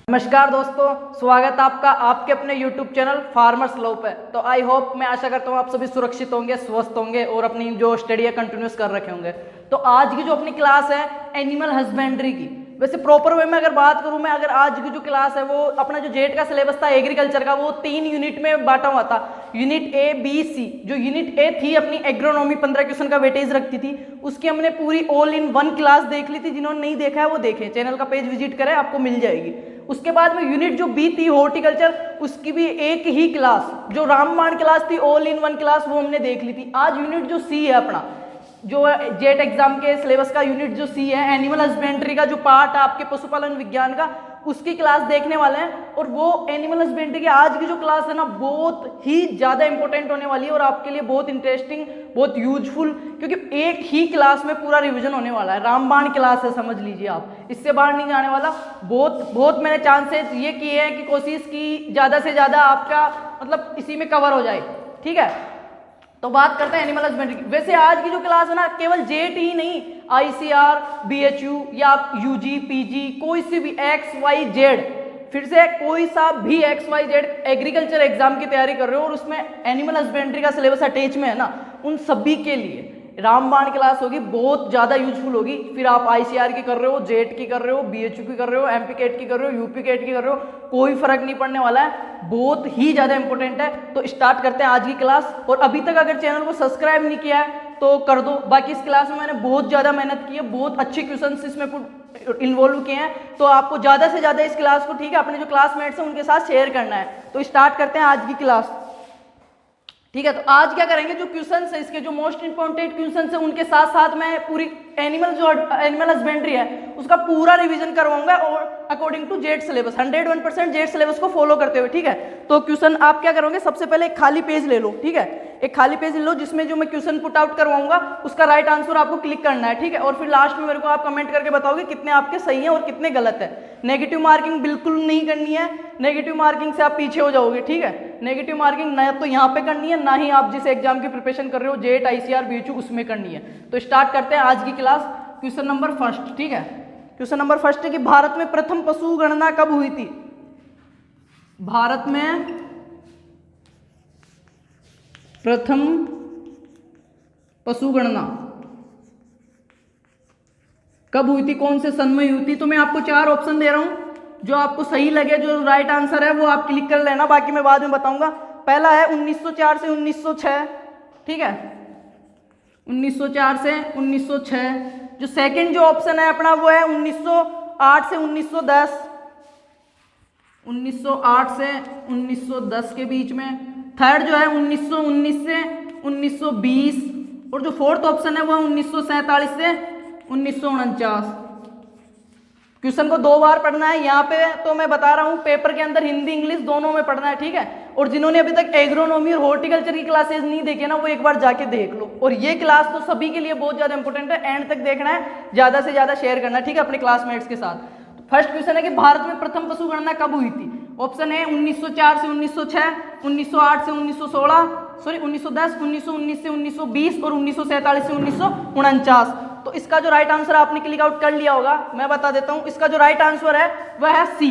नमस्कार दोस्तों, स्वागत आपका आपके अपने YouTube चैनल फार्मर्स लव पे। तो आई होप, मैं आशा करता हूँ आप सभी सुरक्षित होंगे, स्वस्थ होंगे और अपनी जो स्टडी है कंटिन्यूस कर रखे होंगे। तो आज की जो अपनी क्लास है एनिमल हस्बेंड्री की, वैसे प्रॉपर वे में अगर बात करूँ मैं, अगर आज की जो क्लास है वो अपना जो जेट का सिलेबस था एग्रीकल्चर का, वो 3 यूनिट में बांटा हुआ था। Unit A B C. जो यूनिट ए थी अपनी एग्रोनॉमी, 15 क्वेश्चन का वेटेज रखती थी, उसकी हमने पूरी ऑल इन वन क्लास देख ली थी। जिन्होंने नहीं देखा है वो देखें, चैनल का पेज विजिट करें, आपको मिल जाएगी। उसके बाद में यूनिट जो बी थी हॉर्टिकल्चर, उसकी भी एक ही क्लास, जो रामबाण क्लास थी ऑल इन वन क्लास, वो हमने देख ली थी। आज यूनिट जो सी है अपना, जो जेट एग्जाम के सिलेबस का यूनिट जो सी है, एनिमल हस्बेंड्री का जो पार्ट है आपके पशुपालन विज्ञान का, उसकी क्लास देखने वाले हैं। और वो एनिमल हस्बेंड्री की आज की जो क्लास है ना, बहुत ही ज़्यादा इंपॉर्टेंट होने वाली है और आपके लिए बहुत इंटरेस्टिंग, बहुत यूजफुल, क्योंकि एक ही क्लास में पूरा रिवीजन होने वाला है। रामबाण क्लास है, समझ लीजिए आप, इससे बाहर नहीं जाने वाला। बहुत मैंने चांसेस ये किए हैं कि कोशिश की ज़्यादा से ज़्यादा आपका मतलब इसी में कवर हो जाए, ठीक है। तो बात करते हैं एनिमल हस्बेंड्री की। वैसे आज की जो क्लास है ना, केवल जेट ही नहीं, आईसीआर, बीएचयू या यूजी, पीजी, कोई सी भी एक्स वाई जेड, फिर से कोई सा भी X Y Z agriculture exam की तैयारी कर रहे हो और उसमें एनिमल हस्बेंड्री का सिलेबस अटैच में है ना, उन सभी के लिए रामबाण क्लास होगी, बहुत ज़्यादा यूजफुल होगी। फिर आप आईसीआर की कर रहे हो, जेट की कर रहे हो, बीएचयू की कर रहे हो, एमपी कैट की कर रहे हो, यूपी कैट की कर रहे हो, कोई फर्क नहीं पड़ने वाला है, बहुत ही ज़्यादा इंपॉर्टेंट है। तो स्टार्ट करते हैं आज की क्लास। और अभी तक अगर चैनल को सब्सक्राइब नहीं किया है तो कर दो। बाकी इस क्लास में मैंने बहुत ज़्यादा मेहनत की है, बहुत अच्छे क्वेश्चन इसमें इन्वॉल्व किए हैं, तो आपको ज़्यादा से ज़्यादा इस क्लास को, ठीक है, अपने जो क्लासमेट्स हैं उनके साथ शेयर करना है। तो स्टार्ट करते हैं आज की क्लास, ठीक है। तो आज क्या करेंगे, जो क्वेश्चंस है इसके, जो मोस्ट इंपॉर्टेंट क्वेश्चंस है, उनके साथ साथ मैं पूरी एनिमल हस्बेंड्री है उसका पूरा रिवीजन करवाऊंगा और according to JET syllabus, 101% JET syllabus को फॉलो करते हुए, ठीक है। तो क्वेश्चन आप क्या करोगे, सबसे पहले एक खाली पेज ले लो, ठीक है, एक खाली पेज ले लो जिसमें जो मैं क्वेश्चन पुट आउट करवाऊंगा उसका राइट आंसर आपको क्लिक करना है, ठीक है। और फिर लास्ट में मेरे को आप कमेंट करके बताओगे कितने आपके सही हैं और कितने गलत है। नेगेटिव मार्किंग बिल्कुल नहीं करनी है, नेगेटिव मार्किंग से आप पीछे हो जाओगे, ठीक है। नेगेटिव मार्किंग ना तो यहाँ पे करनी है, ना ही आप जिस एग्जाम की प्रिपरेशन कर रहे हो, जेट, आईसीआर, बीएचयू, उसमें करनी है। तो स्टार्ट करते हैं आज की क्लास। क्वेश्चन नंबर फर्स्ट, ठीक है। क्वेश्चन नंबर फर्स्ट है कि भारत में प्रथम पशु गणना कब हुई थी। भारत में प्रथम पशु गणना कब हुई थी, कौन से सन में हुई थी। तो मैं आपको 4 ऑप्शन दे रहा हूं, जो आपको सही लगे, जो राइट आंसर है वो आप क्लिक कर लेना, बाकी मैं बाद में बताऊंगा। पहला है 1904 से 1906, ठीक है, 1904 से 1906। जो सेकंड जो ऑप्शन है अपना वो है 1908 से 1910, 1908 से 1910 के बीच में। थर्ड जो है 1919 से 1920, और जो फोर्थ ऑप्शन है वो है 1947 से 1949। क्वेश्चन को 2 बार पढ़ना है यहाँ पे, तो मैं बता रहा हूँ पेपर के अंदर हिंदी इंग्लिश दोनों में पढ़ना है, ठीक है। और जिन्होंने अभी तक एग्रोनॉमी और हॉर्टिकल्चर की क्लासेस नहीं देखी ना, वो एक बार जाके देख लो। और ये क्लास तो सभी के लिए बहुत ज्यादा इंपॉर्टेंट है, एंड तक देखना है, ज्यादा से ज्यादा शेयर करना है, ठीक है, अपने क्लासमेट्स के साथ। तो फर्स्ट क्वेश्चन है कि भारत में प्रथम पशु गणना कब हुई थी। ऑप्शन है 1904 से 1906, 1908 से 1916, सॉरी 1910, 1919 से 1920 और 1947 से 1949। तो इसका जो राइट आंसर आपने क्लिक आउट कर लिया होगा, मैं बता देता हूं। इसका जो राइट आंसर है वह है सी,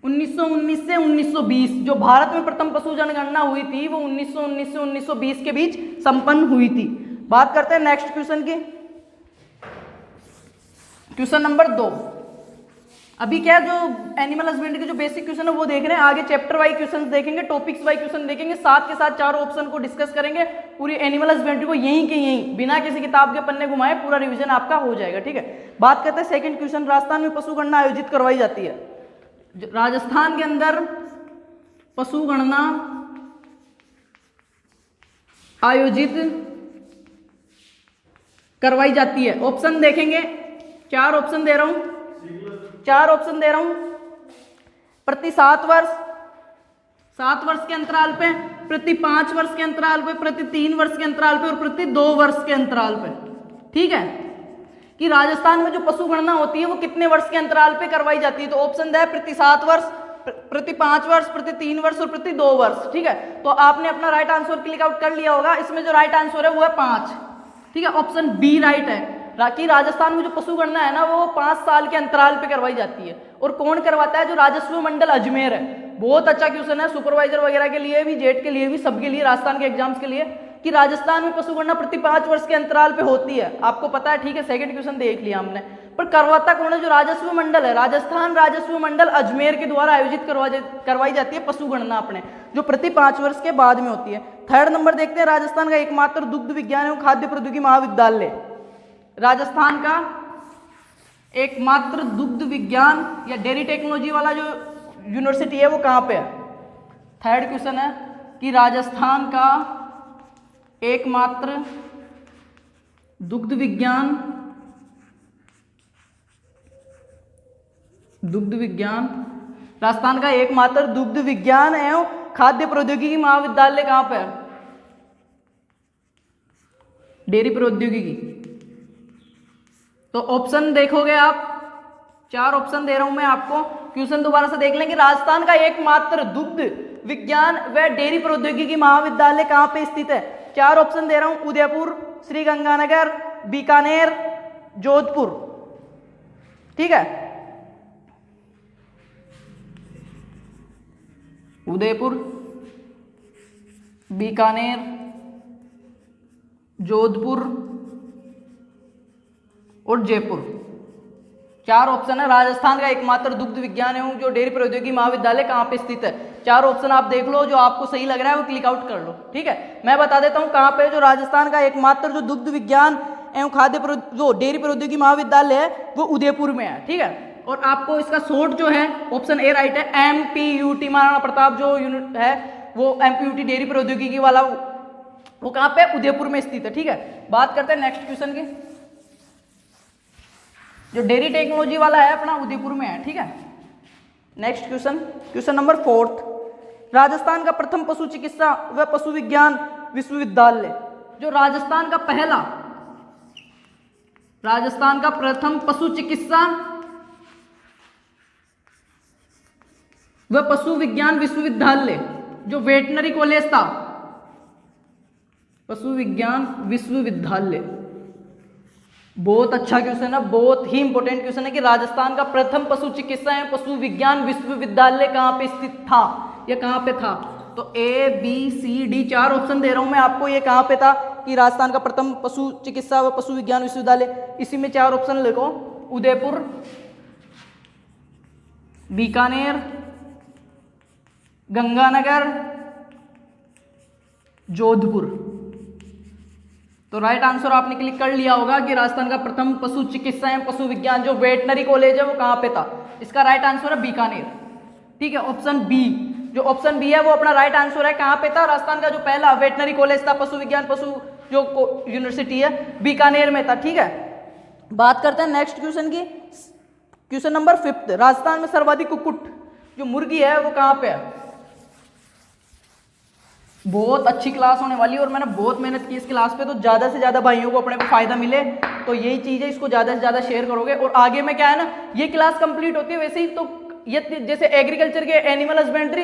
1919 से 1920। जो भारत में प्रथम पशु जनगणना हुई थी वो 1919 से 1920 के बीच संपन्न हुई थी। बात करते हैं नेक्स्ट क्वेश्चन की। Question number 2। अभी क्या, जो एनिमल हस्बेंड्री के जो बेसिक क्वेश्चन है वो देख रहे हैं, आगे चैप्टर वाइज क्वेश्चन देखेंगे, टॉपिक्स वाइज क्वेश्चन देखेंगे, साथ के साथ 4 ऑप्शन को डिस्कस करेंगे। पूरी एनिमल हस्बेंड्री को यहीं के यहीं बिना किसी किताब के पन्ने घुमाए पूरा रिवीजन आपका हो जाएगा, ठीक है। बात करते हैं सेकंड क्वेश्चन। राजस्थान में पशु गणना आयोजित करवाई जाती है। राजस्थान के अंदर पशु गणना आयोजित करवाई जाती है। ऑप्शन देखेंगे, 4 ऑप्शन दे रहा हूं, 4 ऑप्शन दे रहा हूं। प्रति 7 वर्ष, 7 वर्ष के अंतराल पे, प्रति 5 वर्ष के अंतराल पे, प्रति 3 वर्ष के अंतराल पे और प्रति 2 वर्ष के अंतराल पे, ठीक है। कि राजस्थान में जो पशु गणना होती है वो कितने वर्ष के अंतराल पे करवाई जाती है। तो ऑप्शन है प्रति 7 वर्ष, प्रति 5 वर्ष, प्रति 3 वर्ष और प्रति 2 वर्ष, ठीक है। तो आपने अपना राइट आंसर क्लिक आउट कर लिया होगा। इसमें जो राइट आंसर है वो है 5, ठीक है, ऑप्शन बी राइट है। कि राजस्थान में जो पशु गणना है ना वो 5 साल के अंतराल पे करवाई जाती है। और कौन करवाता है? जो राजस्व मंडल अजमेर है। बहुत अच्छा क्वेश्चन है सुपरवाइजर वगैरह के लिए भी, जेट के लिए भी, सबके लिए, राजस्थान के एग्जाम्स के लिए, कि राजस्थान में पशु गणना प्रति 5 वर्ष के अंतराल पे होती है। आपको पता है, ठीक है, सेकंड क्वेश्चन देख लिया हमने। पर करवाता कौन है? जो राजस्व मंडल है, राजस्थान राजस्व मंडल अजमेर के द्वारा आयोजित करवाई जाती है पशु गणना अपने, जो प्रति 5 वर्ष के बाद में होती है। थर्ड नंबर देखते हैं, राजस्थान का एकमात्र दुग्ध विज्ञान एवं खाद्य प्रौद्योगिकी महाविद्यालय। राजस्थान का एकमात्र दुग्ध विज्ञान या डेयरी टेक्नोलॉजी वाला जो यूनिवर्सिटी है वो कहाँ पे है? थर्ड क्वेश्चन है कि राजस्थान का एकमात्र दुग्ध विज्ञान राजस्थान का एकमात्र दुग्ध विज्ञान एवं खाद्य प्रौद्योगिकी महाविद्यालय कहाँ पे है? डेयरी प्रौद्योगिकी। तो ऑप्शन देखोगे आप, 4 ऑप्शन दे रहा हूं मैं आपको, क्वेश्चन दोबारा से देख लेंगे। राजस्थान का एकमात्र दुग्ध विज्ञान व डेयरी प्रौद्योगिकी महाविद्यालय कहाँ पे स्थित है? 4 ऑप्शन दे रहा हूं, उदयपुर, श्रीगंगानगर, बीकानेर, जोधपुर। ठीक है, उदयपुर, बीकानेर, जोधपुर और जयपुर। 4 ऑप्शन है। राजस्थान का एकमात्र दुग्ध विज्ञान एवं जो डेयरी प्रौद्योगिकी महाविद्यालय कहाँ पे स्थित है? 4 ऑप्शन आप देख लो, जो आपको सही लग रहा है वो क्लिक आउट कर लो। ठीक है, मैं बता देता हूँ कहाँ पे जो राजस्थान का एकमात्र जो दुग्ध विज्ञान एवं जो डेयरी प्रौद्योगिकी महाविद्यालय है वो उदयपुर में है। ठीक है, और आपको इसका शॉर्ट जो है ऑप्शन ए राइट है, MPUT, महाराणा प्रताप जो यूनिट है वो MPUT डेयरी प्रौद्योगिकी वाला वो कहाँ पे? उदयपुर में स्थित है। ठीक है, बात करते हैं नेक्स्ट क्वेश्चन की। जो डेयरी टेक्नोलॉजी वाला है अपना उदयपुर में है। ठीक है, नेक्स्ट क्वेश्चन नंबर 4। राजस्थान का प्रथम पशु चिकित्सा व पशु विज्ञान विश्वविद्यालय। जो राजस्थान का प्रथम पशु चिकित्सा व पशु विज्ञान विश्वविद्यालय जो वेटनरी कॉलेज था, पशु विज्ञान विश्वविद्यालय। बहुत अच्छा क्वेश्चन है, बहुत ही इंपॉर्टेंट क्वेश्चन है कि राजस्थान का प्रथम पशु चिकित्सा एवं पशु विज्ञान विश्वविद्यालय कहाँ पे स्थित था या कहाँ पे था? तो ABCD 4 ऑप्शन दे रहा हूं मैं आपको, ये कहाँ पे था कि राजस्थान का प्रथम पशु चिकित्सा व पशु विज्ञान विश्वविद्यालय। इसी में 4 ऑप्शन लिखो, उदयपुर, बीकानेर, गंगानगर, जोधपुर। तो राइट आंसर आपने क्लिक कर लिया होगा कि राजस्थान का प्रथम पशु चिकित्सा एवं पशु विज्ञान जो वेटनरी कॉलेज है वो कहाँ पे था? इसका राइट आंसर है बीकानेर। ठीक है, ऑप्शन बी, जो ऑप्शन बी है वो अपना राइट आंसर है। कहाँ पे था? राजस्थान का जो पहला वेटनरी कॉलेज था, पशु विज्ञान पशु जो यूनिवर्सिटी है, बीकानेर में था। ठीक है, बात करते हैं नेक्स्ट क्वेश्चन की। क्वेश्चन नंबर 5, राजस्थान में सर्वाधिक कुक्कुट जो मुर्गी है वो कहाँ पे है? बहुत अच्छी क्लास होने वाली है और मैंने बहुत मेहनत की इस क्लास पे, तो ज़्यादा से ज़्यादा भाइयों को अपने को फायदा मिले तो यही चीज़ है, इसको ज़्यादा से ज़्यादा शेयर करोगे। और आगे में क्या है ना, ये क्लास कंप्लीट होती है वैसे ही तो ये जैसे एग्रीकल्चर के एनिमल हस्बेंड्री,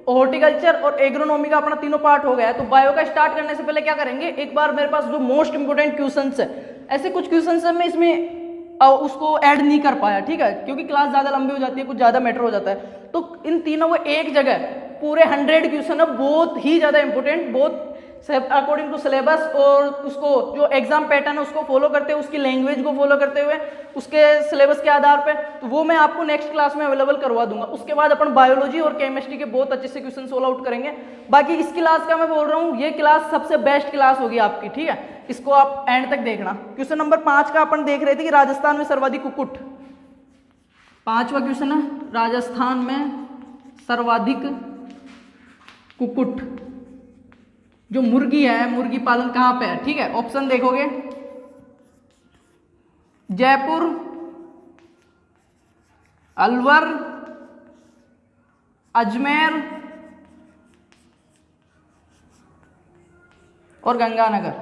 हॉर्टिकल्चर और एग्रोनॉमी का अपना तीनों पार्ट हो गया है। तो बायो का स्टार्ट करने से पहले क्या करेंगे, एक बार मेरे पास जो मोस्ट इंपोर्टेंट क्वेश्चंस है, ऐसे कुछ क्वेश्चंस है मैं इसमें उसको ऐड नहीं कर पाया। ठीक है, क्योंकि क्लास ज़्यादा लंबी हो जाती है, कुछ ज़्यादा मैटर हो जाता है। तो इन तीनों को एक जगह पूरे 100 क्वेश्चन है, बहुत ही ज़्यादा इंपॉर्टेंट, बहुत अकॉर्डिंग टू सिलेबस और उसको जो एग्जाम पैटर्न है उसको फॉलो करते हुए, उसकी लैंग्वेज को फॉलो करते हुए, उसके सिलेबस के आधार पे, तो वो मैं आपको नेक्स्ट क्लास में अवेलेबल करवा दूंगा। उसके बाद अपन बायोलॉजी और केमिस्ट्री के बहुत अच्छे से क्वेश्चन सोल्व आउट करेंगे। बाकी इस क्लास का मैं बोल रहा हूँ ये क्लास सबसे बेस्ट क्लास होगी आपकी। ठीक है, इसको आप एंड तक देखना। क्वेश्चन नंबर 5 का अपन देख रहे थे कि राजस्थान में सर्वाधिक कुक्कुट, 5वां क्वेश्चन है, राजस्थान में सर्वाधिक कुक्कुट जो मुर्गी है, मुर्गी पालन कहाँ पे है? ठीक है, ऑप्शन देखोगे, जयपुर, अलवर, अजमेर और गंगानगर।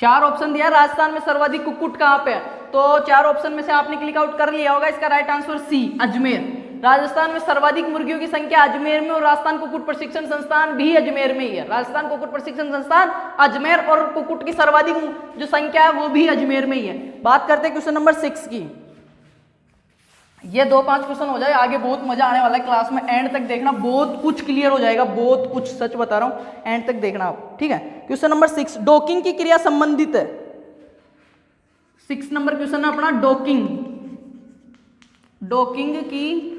4 ऑप्शन दिया, राजस्थान में सर्वाधिक कुक्कुट कहाँ पे है? तो 4 ऑप्शन में से आपने क्लिक आउट कर लिया होगा, इसका right answer C, Ajmer. Rajasthan में सर्वाधिक मुर्गियों की संख्या अजमेर में और राजस्थान कुक्कुट प्रशिक्षण संस्थान भी अजमेर में ही है। राजस्थान कुक्कुट प्रशिक्षण संस्थान अजमेर और कुक्कुट की सर्वाधिक जो संख्या है वो भी अजमेर में ही है। बात करते हैं क्वेश्चन नंबर 6 की। ये 2-5 क्वेश्चन हो जाए, आगे बहुत मजा आने वाला है क्लास में, एंड तक देखना, बहुत कुछ क्लियर हो जाएगा, बहुत कुछ, सच बता रहा हूं, एंड तक देखना आप, ठीक है। क्वेश्चन नंबर 6, डॉकिंग की क्रिया संबंधित है। 6 नंबर क्वेश्चन है अपना डॉकिंग। डॉकिंग की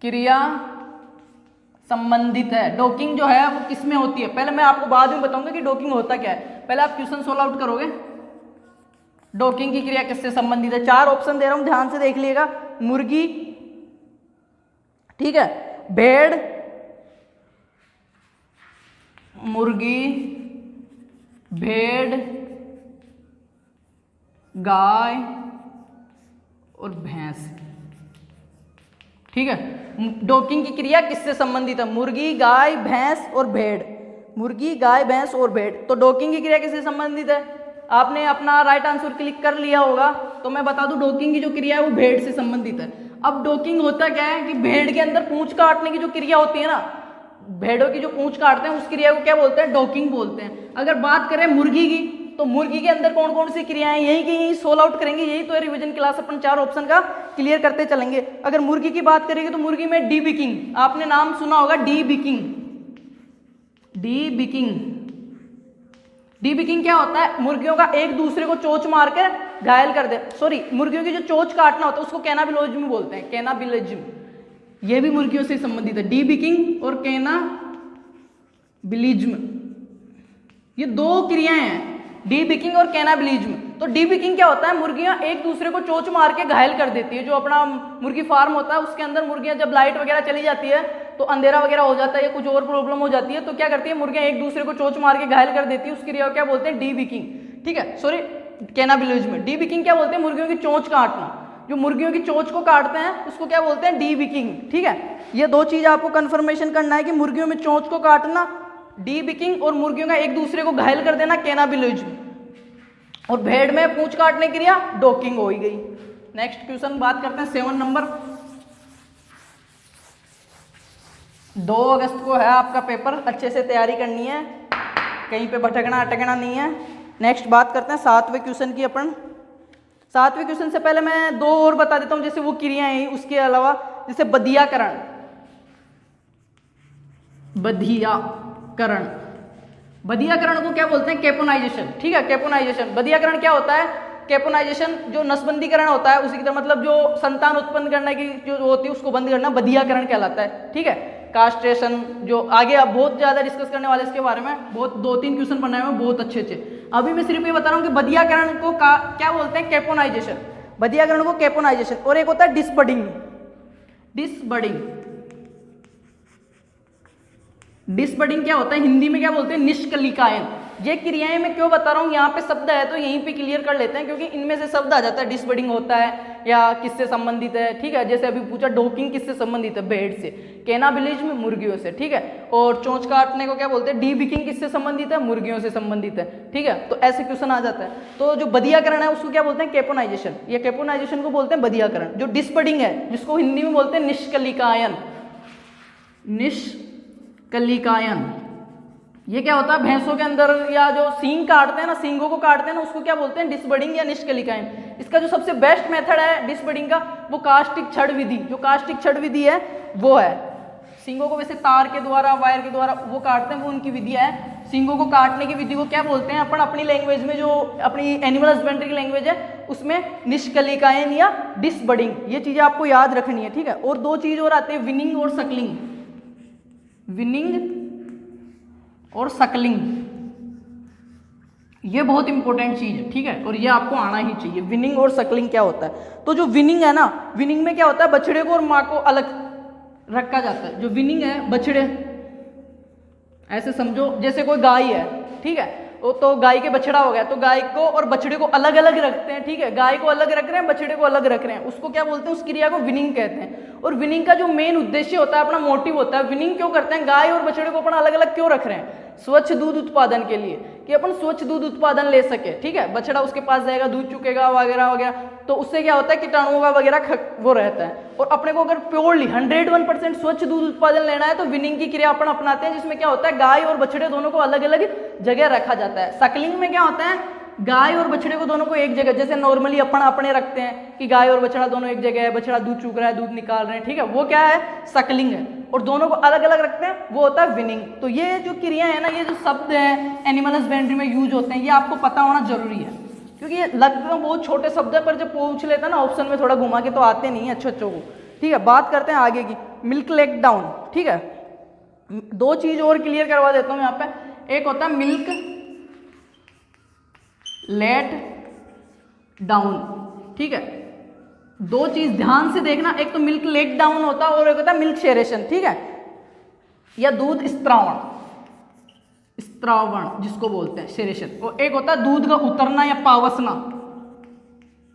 क्रिया संबंधित है। डॉकिंग जो है वो किसमें होती है, पहले मैं आपको बाद में बताऊंगा कि डॉकिंग होता क्या है, पहले आप क्वेश्चन सोल्व आउट करोगे। डॉकिंग की क्रिया किससे संबंधित है? 4 ऑप्शन दे रहा हूं, ध्यान से देख लीजिएगा। मुर्गी, ठीक है, भेड़, मुर्गी, भेड़, गाय और भैंस, ठीक है। डॉकिंग की क्रिया किससे संबंधित है? मुर्गी, गाय, भैंस और भेड़। मुर्गी, गाय, भैंस और भेड़। तो डॉकिंग की क्रिया किससे संबंधित है? आपने अपना राइट आंसर क्लिक कर लिया होगा, तो मैं बता दूं डॉकिंग की जो क्रिया है वो भेड़ से संबंधित है। अब डॉकिंग होता क्या है कि भेड़ के अंदर पूंछ काटने की जो क्रिया होती है ना, भेड़ों की जो पूंछ काटते हैं उस क्रिया को क्या बोलते हैं? डॉकिंग बोलते हैं। अगर बात करें मुर्गी की, तो मुर्गी के अंदर कौन कौन सी क्रियाएं, यही की यही सोल्व आउट करेंगे, यही तो रिवीजन क्लास अपन 4 ऑप्शन का क्लियर करते चलेंगे। अगर मुर्गी की बात करेंगे तो मुर्गी में डी बिकिंग, आपने नाम सुना होगा, डी बिकिंग। डी बिकिंग, डी बिकिंग क्या होता है? मुर्गियों का एक दूसरे को चोंच मारकर घायल कर दे, सॉरी, मुर्गियों की जो चोंच काटना होता है उसको कैनाबिलोजिज्म बोलते हैं, कैनाबिलिज्म। ये भी मुर्गियों से संबंधित है, डी बिकिंग और कैनाबिलिज्म, ये 2 क्रियाएं हैं, डी बिकिंग और कैनाबिलिज्म। तो डी बिकिंग क्या होता है? मुर्गियां एक दूसरे को चोंच मार के घायल कर देती है। जो अपना मुर्गी फार्म होता है उसके अंदर मुर्गियां जब लाइट वगैरह चली जाती है तो अंधेरा वगैरह हो जाता है या कुछ और प्रॉब्लम हो जाती है, तो क्या करती है मुर्गियां एक दूसरे को चोंच मार के घायल कर देती है, उस क्रिया को क्या बोलते हैं? डी बिकिंग, ठीक है, सॉरी, कैनाबिलिज्म। डी बिकिंग क्या बोलते हैं? मुर्गियों की चोंच काटना, जो मुर्गियों की चोंच को काटते हैं उसको क्या बोलते हैं? डी बिकिंग, ठीक है। ये 2 चीज आपको कंफर्मेशन करना है कि मुर्गियों में चोंच को काटना डी बिकिंग और मुर्गियों का एक दूसरे को घायल कर देना कैनाबिलिज्म, और भेड़ में पूंछ काटने की क्रिया डॉकिंग हो ही गई। नेक्स्ट क्वेश्चन बात करते हैं 7 नंबर। 2 अगस्त को है आपका पेपर, अच्छे से तैयारी करनी है, कहीं पे भटकना अटकना नहीं है। नेक्स्ट बात करते हैं 7वें क्वेश्चन की अपन। 7वें क्वेश्चन से पहले मैं 2 और बता देता हूं, जैसे वो क्रियाएं हैं उसके अलावा, जैसे बधियाकरण। बधियाकरण, बधियाकरण को क्या बोलते हैं? कैपोनाइजेशन, ठीक है, कैपोनाइजेशन। बधियाकरण क्या होता है? कैपोनाइजेशन जो नसबंदीकरण होता है उसी की तरह, मतलब जो संतान उत्पन्न करने की जो होती है उसको बंद करना बधियाकरण कहलाता है, ठीक है। कास्ट्रेशन, जो आगे आप बहुत ज्यादा डिस्कस करने वाले इसके बारे में, बहुत 2-3 क्वेश्चन बनाए हुए बहुत अच्छे अच्छे। अभी मैं सिर्फ ये बता रहा हूँ कि बधियाकरण को क्या बोलते हैं? कैपोनाइजेशन, बधियाकरण को कैपोनाइजेशन। और एक होता है डिसबडिंग। डिसबडिंग, डिसबडिंग क्या होता है? हिंदी में क्या बोलते हैं? निष्कलिकायन। ये क्रियाएं मैं क्यों बता रहा हूँ, यहाँ पे शब्द है तो यहीं पे क्लियर कर लेते हैं, क्योंकि इनमें से शब्द आ जाता है। डिसबडिंग होता है या किससे संबंधित है, ठीक है, जैसे अभी पूछा डॉकिंग किससे संबंधित है? भेड़ से। कैनाबिलिज्म मुर्गियों से, ठीक है। और चोंच काटने को क्या बोलते हैं? डी बिकिंग किससे संबंधित है? मुर्गियों से संबंधित है, ठीक है। तो ऐसे क्वेश्चन आ जाता है। तो जो बधियाकरण है उसको क्या बोलते हैं? कैपोनाइजेशन। ये कैपोनाइजेशन को बोलते हैं बधियाकरण। जो डिसबडिंग है जिसको हिंदी में बोलते हैं निष्कलिकायन, निष्कलिकायन, ये क्या होता है? भैंसों के अंदर या जो सींग काटते हैं ना, सींगों को काटते हैं ना, उसको क्या बोलते हैं? डिसबडिंग या निष्कलिकायन। इसका जो सबसे बेस्ट मेथड है डिसबडिंग का, वो कास्टिक छड़ विधि, जो कास्टिक छड़ विधि है वो है। सींगों को वैसे तार के द्वारा, वायर के द्वारा वो काटते हैं, वो उनकी विधि है। सींगों को काटने की विधि को क्या बोलते हैं? अपन अपनी लैंग्वेज में, जो अपनी एनिमल हस्बेंड्री की लैंग्वेज है उसमें निष्कलिकायन या डिसबडिंग, ये चीजें आपको याद रखनी है, ठीक है। और 2 चीज और आती है, विनिंग और सकलिंग। विनिंग और सकलिंग, ये बहुत इंपॉर्टेंट चीज है, ठीक है, और ये आपको आना ही चाहिए। विनिंग और सकलिंग क्या होता है? तो जो विनिंग है ना, विनिंग में क्या होता है? बछड़े को और माँ को अलग रखा जाता है। जो विनिंग है, बछड़े, ऐसे समझो जैसे कोई गाय है, ठीक है, तो गाय के बछड़ा हो गया, तो गाय को और बछड़े को अलग अलग रखते हैं, ठीक है। गाय को अलग रख रहे हैं, बछड़े को अलग रख रहे हैं, उसको क्या बोलते हैं? उस क्रिया को विनिंग कहते हैं। और विनिंग का जो मेन उद्देश्य होता है, अपना मोटिव होता है, विनिंग क्यों करते हैं? गाय और बछड़े को अपना अलग अलग क्यों रख रहे हैं? स्वच्छ दूध उत्पादन के लिए, कि अपन स्वच्छ दूध उत्पादन ले सके, ठीक है। बछड़ा उसके पास जाएगा, दूध चुकेगा वगैरह वगैरह, तो उससे क्या होता है कीटाणुओं का वगैरह वो रहता है। और अपने को अगर प्योरली 101% स्वच्छ दूध उत्पादन लेना है तो विनिंग की क्रिया अपन अपनाते हैं, जिसमें क्या होता है गाय और बछड़े दोनों को अलग अलग जगह रखा जाता है। सकलिंग में क्या होता है, गाय और बछड़े को दोनों को एक जगह, जैसे नॉर्मली अपन अपने रखते हैं कि गाय और बछड़ा दोनों एक जगह है, बछड़ा दूध चूक रहा है, दूध निकाल रहे हैं, ठीक है, वो क्या है, सकलिंग है। और दोनों को अलग अलग रखते हैं, वो होता है विनिंग। तो ये जो क्रिया है ना, ये जो शब्द है एनिमल हस्बेंड्री में यूज होते हैं, ये आपको पता होना जरूरी है, क्योंकि ये लगते हैं बहुत छोटे शब्द है, पर जब पूछ लेते हैं ना ऑप्शन में थोड़ा घुमा के तो आते नहीं है अच्छे को, ठीक है। बात करते हैं आगे की, मिल्क लेट डाउन, ठीक है। दो चीज और क्लियर करवा देता हूँ यहाँ पे। एक होता है मिल्क लेट डाउन, ठीक है। दो चीज ध्यान से देखना, एक तो मिल्क लेट डाउन होता है और एक होता है मिल्क शेरेशन, ठीक है, या दूध स्त्रावण, स्त्रावण जिसको बोलते हैं शेरेशन। और एक होता है दूध का उतरना या पावसना,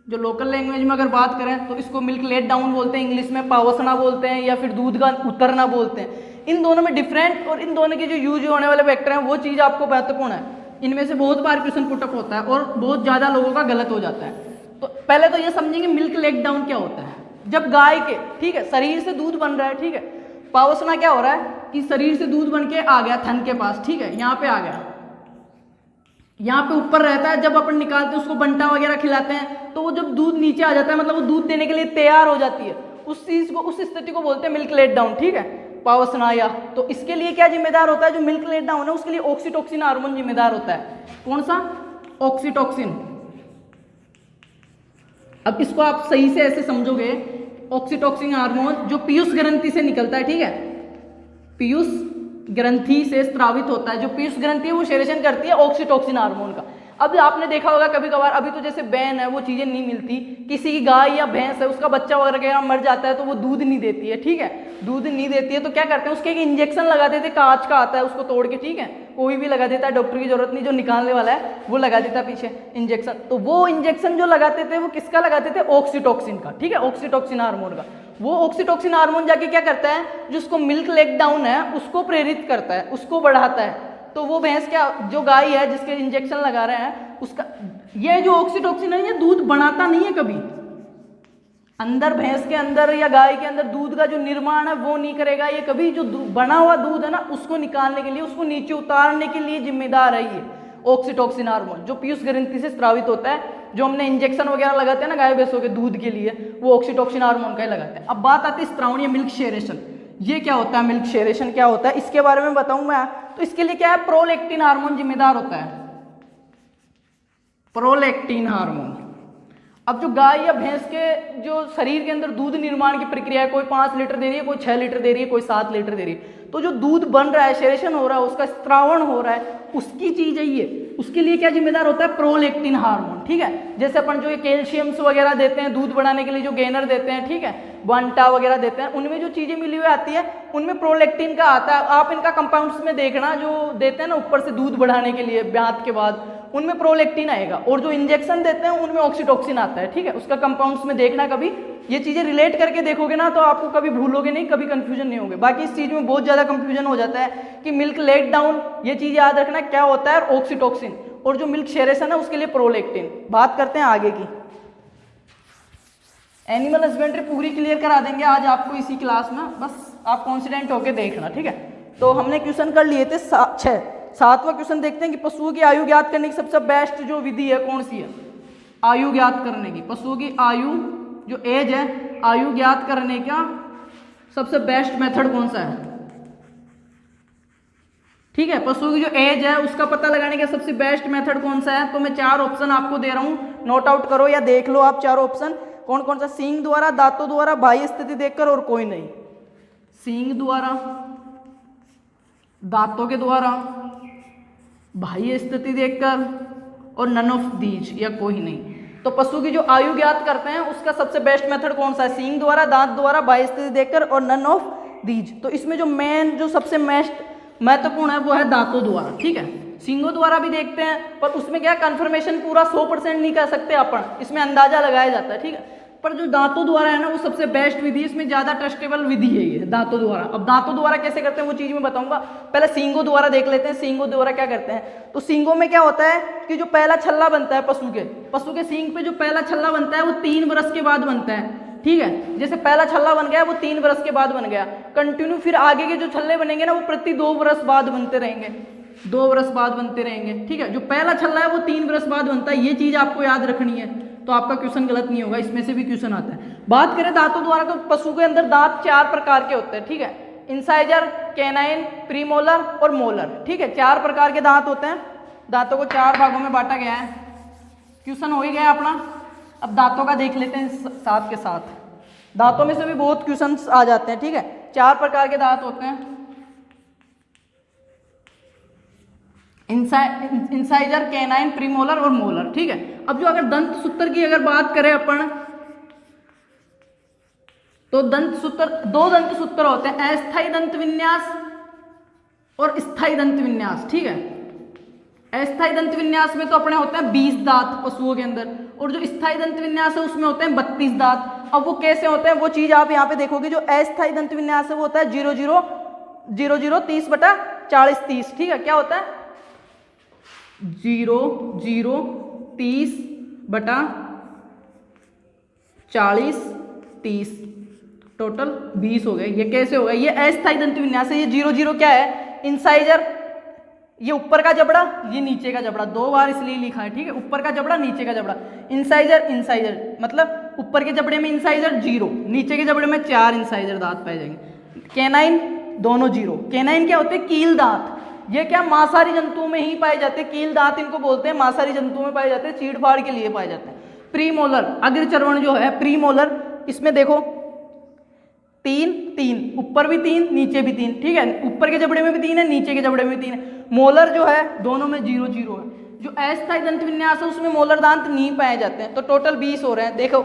जो लोकल लैंग्वेज में अगर बात करें तो इसको मिल्क लेट डाउन बोलते हैं, इंग्लिश में पावसना बोलते हैं, या फिर दूध का उतरना बोलते हैं। इन दोनों में डिफरेंट और इन दोनों के जो यूज होने वाले वेक्टर हैं वो चीज आपको महत्वपूर्ण है। इनमें से बहुत बार क्वेश्चन पुटअप होता है और बहुत ज़्यादा लोगों का गलत हो जाता है। तो पहले तो ये समझेंगे मिल्क लेट डाउन क्या होता है। जब गाय के, ठीक है, शरीर से दूध बन रहा है, ठीक है, पावसना क्या हो रहा है कि शरीर से दूध बन के आ गया थन के पास, ठीक है, यहाँ पे आ गया, यहाँ पे ऊपर रहता है। जब अपन निकालते हैं उसको बंटा वगैरह खिलाते हैं, तो वो जब दूध नीचे आ जाता है, मतलब वो दूध देने के लिए तैयार हो जाती है, उस चीज को, उस स्थिति को बोलते हैं मिल्क लेट डाउन, ठीक है, पावसना। या तो इसके लिए क्या जिम्मेदार होता है, जो मिल्क लेट डाउन है उसके लिए ऑक्सीटोसिन हार्मोन जिम्मेदार होता है। कौन सा, ऑक्सीटोसिन। अब इसको आप सही से ऐसे समझोगे, ऑक्सीटोसिन हार्मोन जो पीयूष ग्रंथि से निकलता है, ठीक है, पीयूष ग्रंथि से स्त्रावित होता है। जो पीयूष ग्रंथि है वो शेरेशन करती है ऑक्सीटोसिन हार्मोन का। अब आपने देखा होगा कभी कभार, अभी तो जैसे बैन है वो चीजें नहीं मिलती, किसी की गाय या भैंस है उसका बच्चा वगैरह मर जाता है तो वो दूध नहीं देती है, ठीक है, दूध नहीं देती है तो क्या करते हैं, उसके एक इंजेक्शन लगा देते हैं, कांच का आता है उसको तोड़ के, ठीक है, कोई भी लगा देता है, डॉक्टर की जरूरत नहीं, जो निकालने वाला है वो लगा देता है पीछे इंजेक्शन। तो वो इंजेक्शन जो लगाते थे वो किसका लगाते थे, ऑक्सीटोसिन का, ठीक है, ऑक्सीटोसिन हार्मोन का। वो ऑक्सीटोसिन हार्मोन जाके क्या करता है, जिसको मिल्क लेट डाउन है उसको प्रेरित करता है, उसको बढ़ाता है। तो वो भैंस क्या, जो गाय है जिसके इंजेक्शन लगा रहे हैं उसका, ये जो ऑक्सीटोसिन है ये दूध बनाता नहीं है कभी, अंदर भैंस के अंदर या गाय के अंदर दूध का जो निर्माण है वो नहीं करेगा ये कभी। जो बना हुआ दूध है ना उसको निकालने के लिए, उसको नीचे उतारने के लिए जिम्मेदार है ये ऑक्सीटोसिन हार्मोन, जो पीयूष ग्रंथि से स्रावित होता है। जो हमने इंजेक्शन वगैरह लगाते हैं ना गाय भैंसों के दूध के लिए, वो ऑक्सीटोसिन हार्मोन का ही लगाते हैं। अब बात आती है स्त्रावण या मिल्क शेरेशन। ये क्या होता है, मिल्क शेरेशन क्या होता है, इसके बारे में बताऊं मैं। तो इसके लिए क्या है, प्रोलैक्टिन हार्मोन जिम्मेदार होता है, प्रोलैक्टिन हार्मोन। अब जो गाय या भैंस के जो शरीर के अंदर दूध निर्माण की प्रक्रिया है, कोई 5 लीटर दे रही है, कोई 6 लीटर दे रही है, कोई 7 लीटर दे रही है, तो जो दूध बन रहा है, शेरेशन हो रहा है, उसका स्त्रावण हो रहा है, उसकी चीज है ये। उसके लिए क्या जिम्मेदार होता है, प्रोलैक्टिन हार्मोन, ठीक है। जैसे अपन जो ये कैल्शियम्स वगैरह देते हैं दूध बढ़ाने के लिए, जो गेनर देते हैं, ठीक है, बंटा वगैरह देते हैं, उनमें जो चीजें मिली हुई आती है उनमें प्रोलैक्टिन का आता है। आप इनका कंपाउंड्स में देखना, जो देते हैं ना ऊपर से दूध बढ़ाने के लिए ब्यात के बाद, उनमें प्रोलैक्टिन आएगा, और जो इंजेक्शन देते हैं उनमें ऑक्सीटोसिन आता है, ठीक है। उसका कंपाउंड्स में देखना, कभी ये चीजें रिलेट करके देखोगे ना तो आपको कभी भूलोगे नहीं, कभी कंफ्यूजन नहीं होगे। बाकी इस चीज में बहुत ज्यादा कंफ्यूजन हो जाता है कि मिल्क लेट डाउन, ये चीज याद रखना क्या होता है, ऑक्सीटोसिन, और जो मिल्क शेरेशन है उसके लिए प्रोलैक्टिन। बात करते हैं आगे की। एनिमल हस्बेंड्री पूरी क्लियर करा देंगे आज आपको इसी क्लास में, बस आप कॉन्फिडेंट होके देखना, ठीक है। तो हमने क्वेश्चन कर लिए थे 6। 7वां क्वेश्चन देखते हैं कि पशुओं की आयु ज्ञात करने की सबसे बेस्ट जो विधि है कौन सी है, आयु ज्ञात करने की। पशुओं की आयु, जो एज है, आयु ज्ञात करने का सबसे बेस्ट मेथड कौन सा है, ठीक है। पशुओं की जो एज है उसका पता लगाने का सबसे बेस्ट मेथड कौन सा है। तो मैं 4 ऑप्शन आपको दे रहा हूं, नोट आउट करो या देख लो आप 4 ऑप्शन कौन कौन सा। सींग द्वारा, दांतों द्वारा, बाह्य स्थिति देखकर और कोई नहीं। सींग द्वारा, दांतों के द्वारा, बाह्य स्थिति देखकर और नन ऑफ दीज, या कोई नहीं। तो पशु की जो आयु ज्ञात करते हैं उसका सबसे बेस्ट मेथड कौन सा है, सींग द्वारा, दांत द्वारा, बाह्य स्थिति देखकर और नन ऑफ दीज। तो इसमें जो मेन, जो सबसे महत्वपूर्ण है वो है दांतों द्वारा, ठीक है। सींगों द्वारा भी देखते हैं पर उसमें क्या कंफर्मेशन पूरा 100% नहीं कर सकते अपन, इसमें अंदाजा लगाया जाता है, ठीक है। पर जो दांतों द्वारा है ना वो सबसे बेस्ट विधि है, इसमें ज्यादा ट्रस्टेबल विधि है ये दांतों द्वारा। अब दांतों द्वारा कैसे करते हैं वो चीज मैं बताऊंगा, पहले सींगों द्वारा देख लेते हैं सींगों द्वारा क्या करते हैं। तो सींगों में क्या होता है कि जो पहला छल्ला बनता है पशु के सींग पे जो पहला छल्ला बनता है वो 3 बरस के बाद बनता है, ठीक है। जैसे पहला छल्ला बन गया वो 3 बरस के बाद बन गया, कंटिन्यू फिर आगे के जो छल्ले बनेंगे ना वो प्रति 2 बरस बाद बनते रहेंगे, 2 बरस बाद बनते रहेंगे, ठीक है। जो पहला छल्ला है वो 3 बरस बाद बनता है, ये चीज आपको याद रखनी है, तो आपका क्वेश्चन गलत नहीं होगा, इसमें से भी क्वेश्चन आता है। बात करें दांतों द्वारा तो पशु के अंदर दांत 4 प्रकार के होते हैं, ठीक है। इंसाइजर, कैनाइन, प्रीमोलर और मोलर, ठीक है। 4 प्रकार के दांत होते हैं, दांतों को 4 भागों में बांटा गया है। क्वेश्चन हो ही गया अपना। अब दांतों का देख लेते हैं साथ के साथ, दांतों में से भी बहुत क्वेश्चन आ जाते हैं, ठीक है। 4 प्रकार के दांत होते हैं, इंसाइजर, कैनाइन, प्रीमोलर और मोलर, ठीक है। अब जो अगर दंत सूत्र की अगर बात करें अपन, तो दंत सूत्र 2 दंत सूत्र होते हैं, अस्थायी दंत विन्यास और स्थायी दंत विन्यास, ठीक है। अस्थायी दंत विन्यास में तो अपने होते हैं 20 दांत पशुओं के अंदर, और जो स्थायी दंत विन्यास है उसमें होते हैं 32 दांत। अब वो कैसे होते हैं वो चीज आप यहाँ पे देखोगे, जो अस्थायी दंत विन्यास है वो होता है 0 30 बटा 40 30, ठीक है। क्या होता है 0 0 30 बटा 40 30, टोटल 20 हो गए। ये कैसे हो गया, ये अस्थायी दंत विन्यास है। ये 0 0 क्या है, इंसाइजर, ये ऊपर का जबड़ा, ये नीचे का जबड़ा, 2 बार इसलिए लिखा है, ठीक है। ऊपर का जबड़ा, नीचे का जबड़ा, इंसाइजर मतलब ऊपर के जबड़े में इंसाइजर 0, नीचे के जबड़े में 4 इंसाइजर दांत पाए जाएंगे। कैनाइन दोनों 0। कैनाइन क्या होते हैं, कील दांत, ये क्या मांसाहारी जंतुओं में ही पाए जाते हैं, कील दांत इनको बोलते हैं, मांसाहारी जंतुओं में पाए जाते हैं, चीड़ फाड़ के लिए पाए जाते हैं। प्रीमोलर, अग्रचर्वण जो है प्रीमोलर, इसमें देखो 3 3, ऊपर भी 3 नीचे भी 3, ठीक है। ऊपर के जबड़े में भी 3 है, नीचे के जबड़े में भी 3 है। मोलर जो है दोनों में 0 0 है। जो अस्थायी दंत विन्यास है उसमें मोलर दांत नहीं पाए जाते हैं। तो टोटल 20 हो रहे हैं, देखो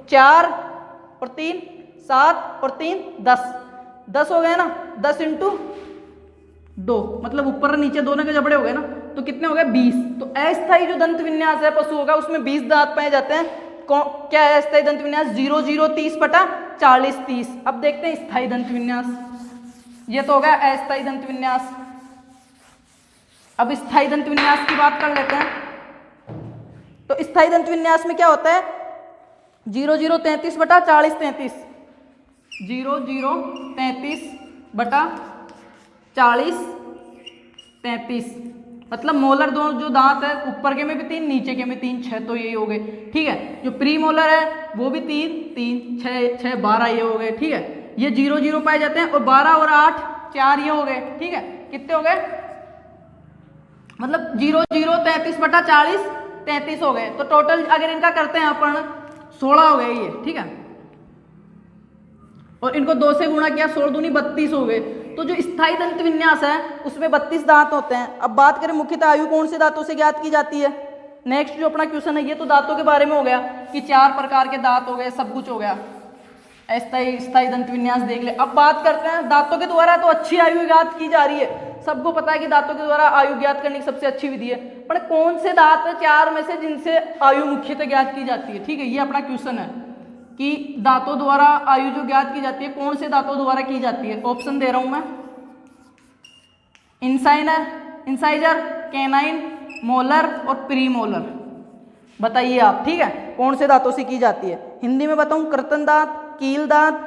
4 और 3 7 और 3 10 हो गए ना, 10 इंटू 2 मतलब ऊपर और नीचे दोनों के जबड़े हो गए ना, तो कितने हो गए 20। तो अस्थायी जो दंत विन्यास है पशु होगा उसमें 20 दांत पाए जाते हैं। क्या है अस्थायी दंत विन्यास, 0 0 30 बटा 40 30। अब देखते हैं स्थायी दंत विन्यास, ये तो हो गया अस्थायी दंत विन्यास। अब स्थायी दंत विन्यास की बात कर लेते हैं। तो स्थायी दंत विन्यास में क्या होता है, 0 0 33 बटा 40 33, 0 0 33 बटा 40 33, मतलब मोलर दोनों जो दांत है ऊपर के में भी 3 नीचे के में 3 6, तो यही हो गए, ठीक है। जो प्री मोलर है वो भी 3 3 6 6 12, ये हो गए, ठीक है। ये 0 0 पाए जाते हैं, और 12 और 8 4, ये हो गए, ठीक है। कितने हो गए, मतलब 0 0 33 बटा 40 33 हो गए। तो टोटल अगर इनका करते हैं अपन 16 हो गए ये, ठीक है। और इनको 2 से गुणा किया, 16 दूनी 32 हो गए। तो जो स्थायी दंत विन्यास है उसमें 32 दांत होते हैं। अब बात करें मुख्यतः आयु कौन से दांतों से ज्ञात की जाती है। नेक्स्ट जो अपना क्वेश्चन है ये तो दांतों के बारे में हो गया कि 4 प्रकार के दांत हो गए, सब कुछ हो गया। स्थायी दंत विन्यास देख ले। अब बात करते हैं दांतों के द्वारा तो अच्छी आयु ज्ञात की जा रही है, सबको पता है कि दांतों के द्वारा आयु ज्ञात करने की सबसे अच्छी विधि है, पर कौन से दांत है 4 में से जिनसे आयु मुख्यतः ज्ञात की जाती है, ठीक है। ये अपना क्वेश्चन है कि दांतों द्वारा आयु जो ज्ञात की जाती है कौन से दांतों द्वारा की जाती है। ऑप्शन दे रहा हूं मैं, इंसाइजर, कैनाइन, मोलर और प्रीमोलर। बताइए आप, ठीक है, कौन से दांतों से की जाती है। हिंदी में बताऊं, कर्तन दांत, कील दांत,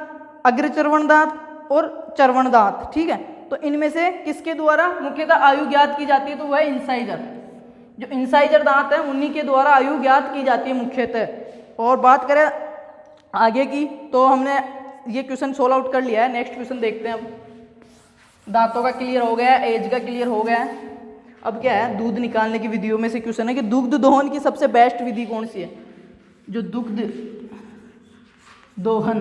अग्रचर्वण दांत और चर्वण दांत, ठीक है। तो इनमें से किसके द्वारा मुख्यतः आयु ज्ञात की जाती है, तो वह है इंसाइजर। जो इंसाइजर दांत है उन्हीं के द्वारा आयु ज्ञात की जाती है मुख्यतः। और बात करें आगे की, तो हमने ये क्वेश्चन सोल्व आउट कर लिया है। नेक्स्ट क्वेश्चन देखते हैं। अब दांतों का क्लियर हो गया, एज का क्लियर हो गया। अब क्या है, दूध निकालने की विधियों में से क्वेश्चन है कि दुग्ध दोहन की सबसे बेस्ट विधि कौन सी है। जो दुग्ध दोहन,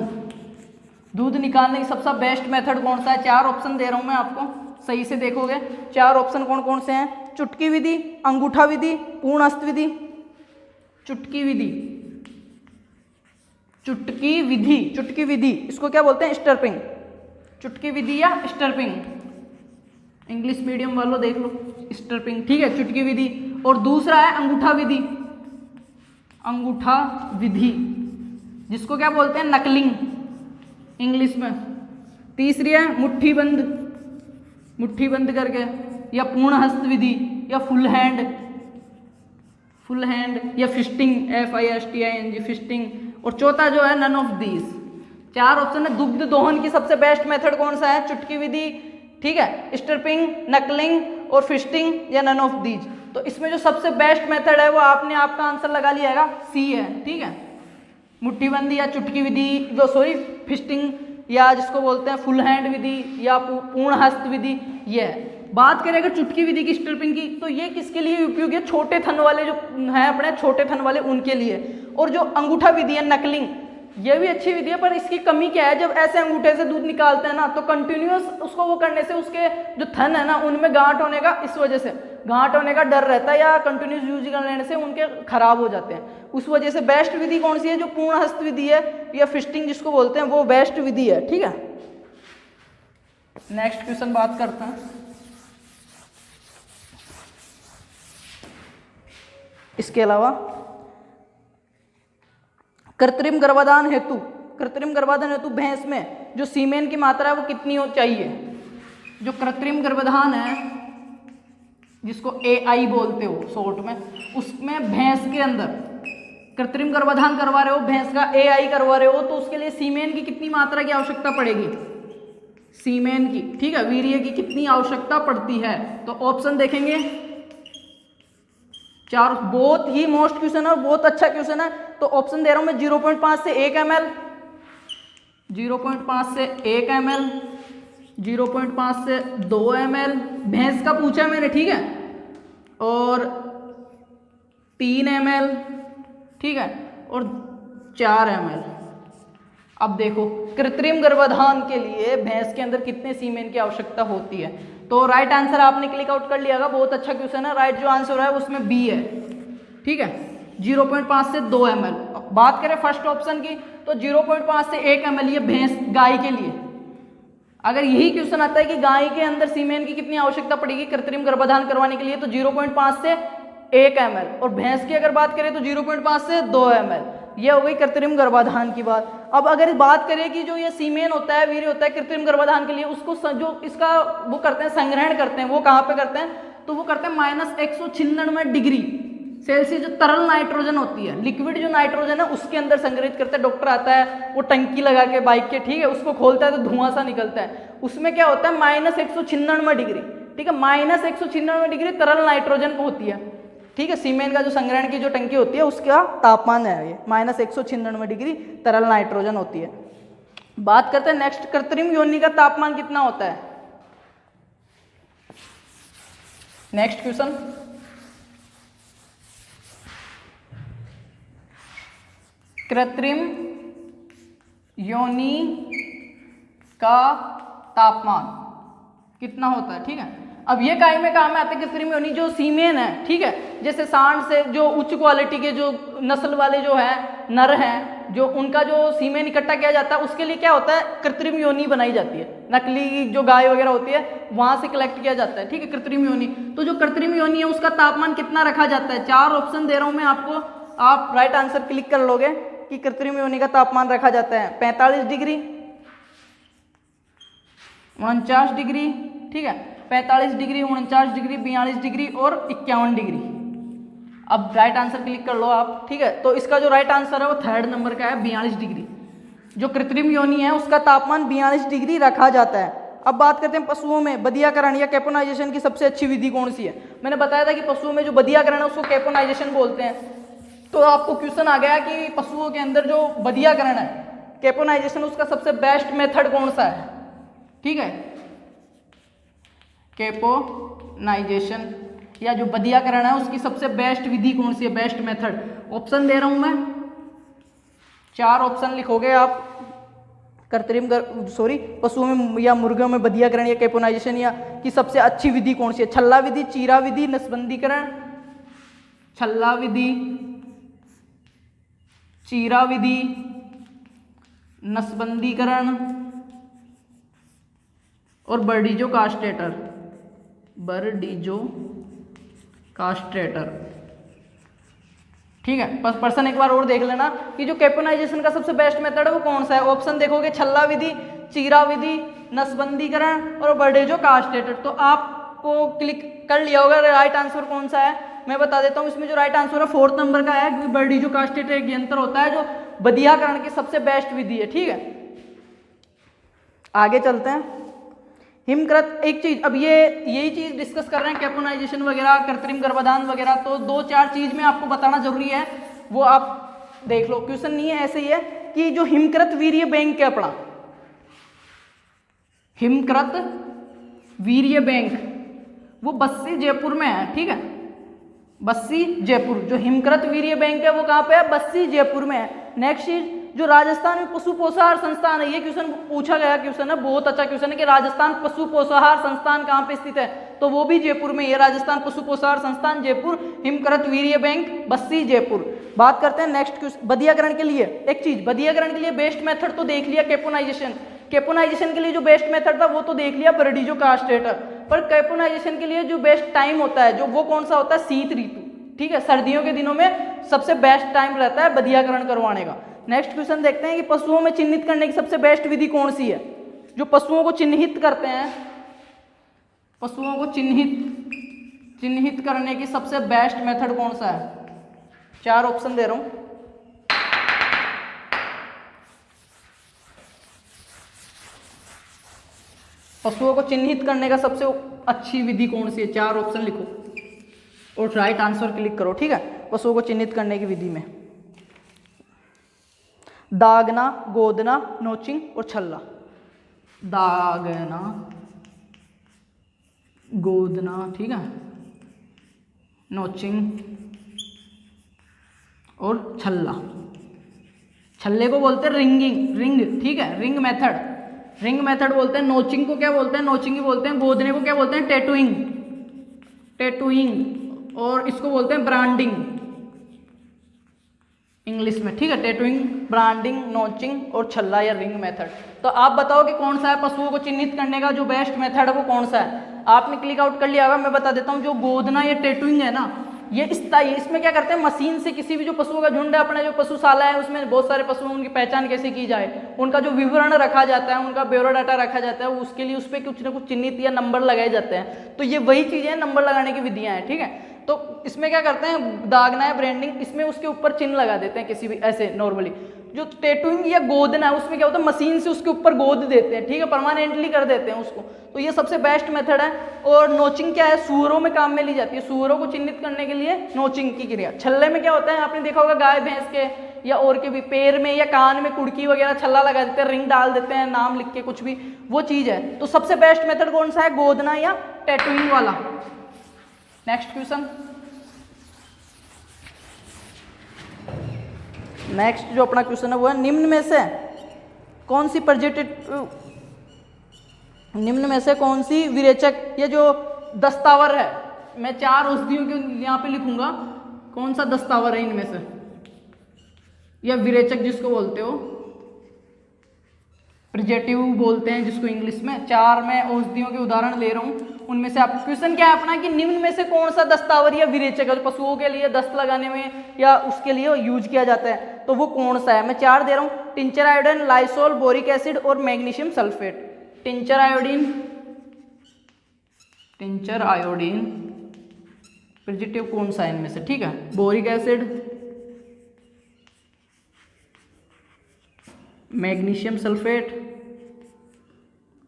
दूध निकालने की सबसे बेस्ट मेथड कौन सा है। 4 ऑप्शन दे रहा हूं मैं आपको, सही से देखोगे 4 ऑप्शन कौन कौन से हैं। चुटकी विधि, अंगूठा विधि, पूर्ण हस्त विधि। चुटकी विधि, चुटकी विधि, चुटकी विधि इसको क्या बोलते हैं, स्टर्पिंग। चुटकी विधि या स्टर्पिंग, इंग्लिश मीडियम वालों देख लो, स्टर्पिंग, ठीक है, चुटकी विधि। और दूसरा है अंगूठा विधि, अंगूठा विधि, जिसको क्या बोलते हैं, नकलिंग इंग्लिश में। तीसरी है मुट्ठी बंद, मुट्ठी बंद करके, या पूर्ण हस्त विधि, या फुल हैंड या फिस्टिंग, FISTING फिस्टिंग। और चौथा जो है नन ऑफ दीज। चार ऑप्शन है। दुग्ध दोहन की सबसे बेस्ट मेथड कौन सा है, चुटकी विधि, ठीक है, स्ट्रिपिंग, नकलिंग और फिस्टिंग, या नन ऑफ दीज। तो इसमें जो सबसे बेस्ट मेथड है वो आपने आपका आंसर लगा लिया है, सी है, ठीक है, मुट्ठीबंदी या चुटकी विधि, जो सॉरी फिस्टिंग, या जिसको बोलते हैं फुल हैंड विधि, या पूर्ण हस्त विधि, ये है। बात करें अगर चुटकी विधि की, स्ट्रिपिंग की, तो ये किसके लिए उपयोगी है, छोटे थन वाले जो हैं अपने छोटे थन वाले उनके लिए। और जो अंगूठा विधि है, नकलिंग, ये भी अच्छी विधि है, पर इसकी कमी क्या है, जब ऐसे अंगूठे से दूध निकालते हैं ना, तो कंटिन्यूअस उसको वो करने से उसके जो थन है ना उनमें गांठ होने का, इस वजह से गांठ होने का डर रहता है, या कंटिन्यूस यूज करने से उनके खराब हो जाते हैं। उस वजह से बेस्ट विधि कौन सी है, जो पूर्ण हस्त विधि है या फिस्टिंग जिसको बोलते हैं, वो बेस्ट विधि है, ठीक है। नेक्स्ट क्वेश्चन बात करते हैं। इसके अलावा कृत्रिम गर्भाधान हेतु भैंस में जो सीमेन की मात्रा है वो कितनी हो चाहिए। जो कृत्रिम गर्भाधान है, जिसको AI बोलते हो शॉर्ट में, उसमें भैंस के अंदर कृत्रिम गर्भाधान करवा रहे हो, भैंस का AI करवा रहे हो, तो उसके लिए सीमेन की कितनी मात्रा की आवश्यकता पड़ेगी, सीमेन की, ठीक है, वीर्य की कितनी आवश्यकता पड़ती है। तो ऑप्शन देखेंगे, चार, बहुत ही मोस्ट क्वेश्चन है, बहुत अच्छा क्वेश्चन है। तो ऑप्शन दे रहा हूं मैं, 0.5 से 1 ml, 0.5 से 1 ml, 0.5 से 2 ml, भैंस का पूछा है मैंने, ठीक है, और 3 ml, ठीक है, और 4 ml। अब देखो कृत्रिम गर्भाधान के लिए भैंस के अंदर कितने सीमेन की आवश्यकता होती है। तो राइट आंसर आपने क्लिक आउट कर लिया होगा, बहुत अच्छा क्वेश्चन है। राइट जो आंसर है उसमें बी है, ठीक है, 0.5 से 2 ml। बात करें फर्स्ट ऑप्शन की, तो 0.5 से 1 ml ये भैंस गाय के लिए। अगर यही क्वेश्चन आता है कि गाय के अंदर सीमेन की कितनी आवश्यकता पड़ेगी कृत्रिम गर्भाधान करवाने के लिए, तो 0.5 से 1 ml। और भैंस की अगर बात करें तो 0.5 से 2 ml। ये हो गई कृत्रिम गर्भाधान की बात। अब अगर बात करें कि जो ये सीमेन होता है, वीर्य होता है कृत्रिम गर्भाधान के लिए, उसको जो इसका वो करते हैं, संग्रहण करते हैं, वो कहाँ पे करते हैं, तो वो करते हैं -196 डिग्री सेल्सियस। जो तरल नाइट्रोजन होती है, लिक्विड जो नाइट्रोजन है उसके अंदर संग्रहित करते हैं। डॉक्टर आता है, वो टंकी लगा के बाइक के, ठीक है, उसको खोलता है तो धुआं सा निकलता है, उसमें क्या होता है -196 डिग्री, ठीक है, -196 डिग्री तरल नाइट्रोजन को होती है, ठीक है। सीमेन का जो संग्रहण की जो टंकी होती है उसका तापमान है ये -196 डिग्री तरल नाइट्रोजन होती है। बात करते हैं नेक्स्ट, कृत्रिम योनि का तापमान कितना होता है। नेक्स्ट क्वेश्चन, कृत्रिम योनि का तापमान कितना होता है, ठीक है। अब ये काय में काम में आते हैं कृत्रिम योनि, जो सीमेन है, ठीक है, जैसे सांड से जो उच्च क्वालिटी के जो नस्ल वाले जो है नर हैं, जो उनका जो सीमेन इकट्ठा किया जाता है, उसके लिए क्या होता है, कृत्रिम योनि बनाई जाती है। नकली जो गाय वगैरह होती है वहां से कलेक्ट किया जाता है, ठीक है, कृत्रिम योनि। तो जो कृत्रिम योनि है उसका तापमान कितना रखा जाता है। 4 ऑप्शन दे रहा हूं मैं आपको, आप राइट आंसर क्लिक कर लोगे कि कृत्रिम योनि का तापमान रखा जाता है 45 डिग्री, 49 डिग्री, ठीक है, 45 डिग्री, 49 डिग्री, 42 डिग्री और 51 डिग्री। अब राइट आंसर क्लिक कर लो आप, ठीक है। तो इसका जो राइट आंसर है वो थर्ड नंबर का है, 42 डिग्री। जो कृत्रिम योनि है उसका तापमान 42 डिग्री रखा जाता है। अब बात करते हैं पशुओं में बदियाकरण या कैपोनाइजेशन की सबसे अच्छी विधि कौन सी है। मैंने बताया था कि पशुओं में जो बदियाकरण है उसको कैपोनाइजेशन बोलते हैं। तो आपको क्वेश्चन आ गया कि पशुओं के अंदर जो बदियाकरण है, कैपोनाइजेशन, उसका सबसे बेस्ट मेथड कौन सा है, ठीक है, कैपोनाइजेशन या जो बदियाकरण है उसकी सबसे बेस्ट विधि कौन सी है, बेस्ट मेथड। ऑप्शन दे रहा हूं मैं, 4 ऑप्शन लिखोगे आप। पशुओं में या मुर्गियों में बदियाकरण या कैपोनाइजेशन या की सबसे अच्छी विधि कौन सी है। छल्ला विधि, चीरा विधि, नसबंदीकरण, छल्ला विधि, चीरा विधि, नसबंदीकरण और बर्डीजो कास्ट्रेटर, बर्डीजो कास्ट्रेटर। ठीक है, बस पर्सन एक बार और देख लेना कि जो कैपोनाइजेशन का सबसे बेस्ट मेथड है वो कौन सा है। ऑप्शन देखोगे छल्ला विधि, चीरा विधि, नसबंदीकरण और बर्डेजो कास्टेटर। तो आपको क्लिक कर लिया होगा राइट आंसर कौन सा है। मैं बता देता हूँ, इसमें जो राइट आंसर है 4th नंबर का है, क्योंकि बर्डेजो कास्टेटर एक यंत्र होता है जो बदियाकरण की सबसे बेस्ट विधि है। ठीक है, आगे चलते हैं। हिमकृत एक चीज, अब ये यही चीज डिस्कस कर रहे हैं कैपोनाइजेशन वगैरह, कृत्रिम गर्भाधान वगैरह, तो 2-4 चीज में आपको बताना जरूरी है, वो आप देख लो। क्वेश्चन नहीं है, ऐसे ही है कि जो हिमकृत वीर्य बैंक है अपना, हिमकृत वीर्य बैंक, वो बस्सी जयपुर में है। ठीक है, बस्सी जयपुर, जो हिमकृत वीर्य बैंक है वो कहाँ पे है, बस्सी जयपुर में है। नेक्स्ट चीज, जो राजस्थान में पशु पोषाहार संस्थान है, ये क्वेश्चन पूछा गया क्वेश्चन है, बहुत अच्छा क्वेश्चन है कि राजस्थान पशु पोषाहार संस्थान कहाँ पे स्थित है, तो वो भी जयपुर में है। राजस्थान पशु पोषाहार संस्थान जयपुर, हिमकृत वीर्य बैंक बस्सी जयपुर। बात करते हैं नेक्स्ट क्वेश्चन, बदियाकरण के लिए एक चीज, बदियाकरण के लिए बेस्ट मेथड तो देख लिया कैपोनाइजेशन, कैपोनाइजेशन के लिए जो बेस्ट मेथड था वो तो देख लिया बर्डीजो कास्टेटर, पर कैपोनाइजेशन के लिए जो बेस्ट टाइम होता है, जो वो कौन सा होता है, शीत ऋतु। ठीक है, सर्दियों के दिनों में सबसे बेस्ट टाइम रहता है बदियाकरण करवाने का। नेक्स्ट क्वेश्चन देखते हैं कि पशुओं में चिन्हित करने की सबसे बेस्ट विधि कौन सी है। जो पशुओं को चिन्हित करते हैं, पशुओं को चिन्हित करने की सबसे बेस्ट मेथड कौन सा है, 4 ऑप्शन दे रहा हूं। पशुओं को चिन्हित करने का सबसे अच्छी विधि कौन सी है, 4 ऑप्शन लिखो और राइट आंसर क्लिक करो। ठीक है, पशुओं को चिन्हित करने की विधि में दागना, गोदना, नोचिंग और छल्ला। दागना, गोदना, ठीक है, नोचिंग और छल्ला। छल्ले को बोलते हैं रिंग, ठीक है, रिंग मेथड बोलते हैं। नोचिंग को क्या बोलते हैं, नोचिंग ही बोलते हैं। गोदने को क्या बोलते हैं, टैटूइंग, और इसको बोलते हैं ब्रांडिंग इंग्लिश में। ठीक है, टैटूइंग, ब्रांडिंग, नोचिंग और छल्ला या रिंग मेथड। तो आप बताओ कि कौन सा है पशुओं को चिन्हित करने का जो बेस्ट मेथड है वो कौन सा है। आपने क्लिक आउट कर लिया होगा, मैं बता देता हूँ। जो गोदना या टैटूइंग है ना, ये इसमें क्या करते हैं, मशीन से किसी भी जो पशुओं का झुंड है, अपने जो पशुशाला है उसमें बहुत सारे पशु, उनकी पहचान कैसे की जाए, उनका जो विवरण रखा जाता है, उनका ब्यूरो डाटा रखा जाता है, उसके लिए उस पर कुछ ना कुछ चिन्हित या नंबर लगाए जाते हैं। तो ये वही चीज़ें नंबर लगाने की विधियाँ हैं। ठीक है, तो इसमें क्या करते हैं, दागना है, ब्रांडिंग, इसमें उसके ऊपर चिन्ह लगा देते हैं किसी भी ऐसे नॉर्मली। जो टैटूइंग या गोदना है उसमें क्या होता है, मशीन से उसके ऊपर गोद देते हैं। ठीक है, परमानेंटली कर देते हैं उसको। तो ये सबसे बेस्ट मेथड है। और नोचिंग क्या है, सूअरों में काम में ली जाती है, सूअरों को चिन्हित करने के लिए नोचिंग की क्रिया। छल्ले में क्या होता है, आपने देखा होगा गाय भैंस के या और के भी पैर में या कान में कुड़की वगैरह छल्ला लगा देते हैं, रिंग डाल देते हैं, नाम लिख के कुछ भी, वो चीज़ है। तो सबसे बेस्ट मेथड कौन सा है, गोदना या टैटूइंग वाला। नेक्स्ट क्वेश्चन, नेक्स्ट जो अपना क्वेश्चन है वो है, निम्न में से कौन सी विरेचक, ये जो दस्तावर है, मैं 4 औषधियों के यहाँ पे लिखूंगा, कौन सा दस्तावर है इनमें से, या विरेचक जिसको बोलते हो, प्रिजेटिव बोलते हैं जिसको इंग्लिश में। 4 मैं औषधियों के उदाहरण ले रहा हूँ, उनमें से आप क्वेश्चन क्या है अपना कि निम्न में से कौन सा दस्तावर या विरेचक है जो पशुओं के लिए दस्त लगाने में या उसके लिए यूज किया जाता है, तो वो कौन सा है। मैं 4 दे रहा हूँ, tincture iodine, Lysol, boric acid और मैग्नीशियम सल्फेट। टिंचर आयोडीन प्रिजेटिव कौन सा है इनमें से, ठीक है, बोरिक एसिड, मैग्नीशियम सल्फेट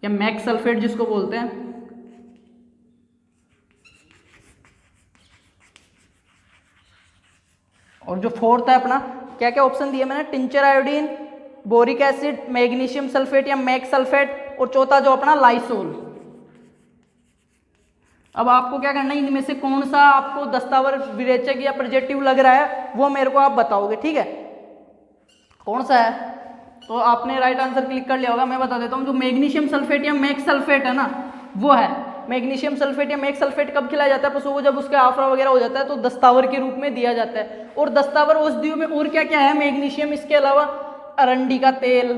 या मैग सल्फेट जिसको बोलते हैं, और जो 4th है अपना, क्या क्या ऑप्शन दिए मैंने, tincture iodine, boric acid, magnesium sulphate या मैग सल्फेट, और चौथा जो अपना लाइसोल। अब आपको क्या करना है, इनमें से कौन सा आपको दस्तावर, विरेचक या प्रिजेटिव लग रहा है वो मेरे को आप बताओगे। ठीक है, कौन सा है, तो आपने राइट आंसर क्लिक कर लिया होगा। मैं बता देता हूँ, जो मैग्नीशियम सल्फेट या मैग सल्फेट है ना, वो है। मैग्नीशियम सल्फेट या मैग सल्फेट कब खिलाया जाता है पशुओं को, जब उसका आफरा वगैरह हो जाता है तो दस्तावर के रूप में दिया जाता है। और दस्तावर औषधियों में और क्या क्या है मैग्नीशियम, इसके अलावा अरंडी का तेल,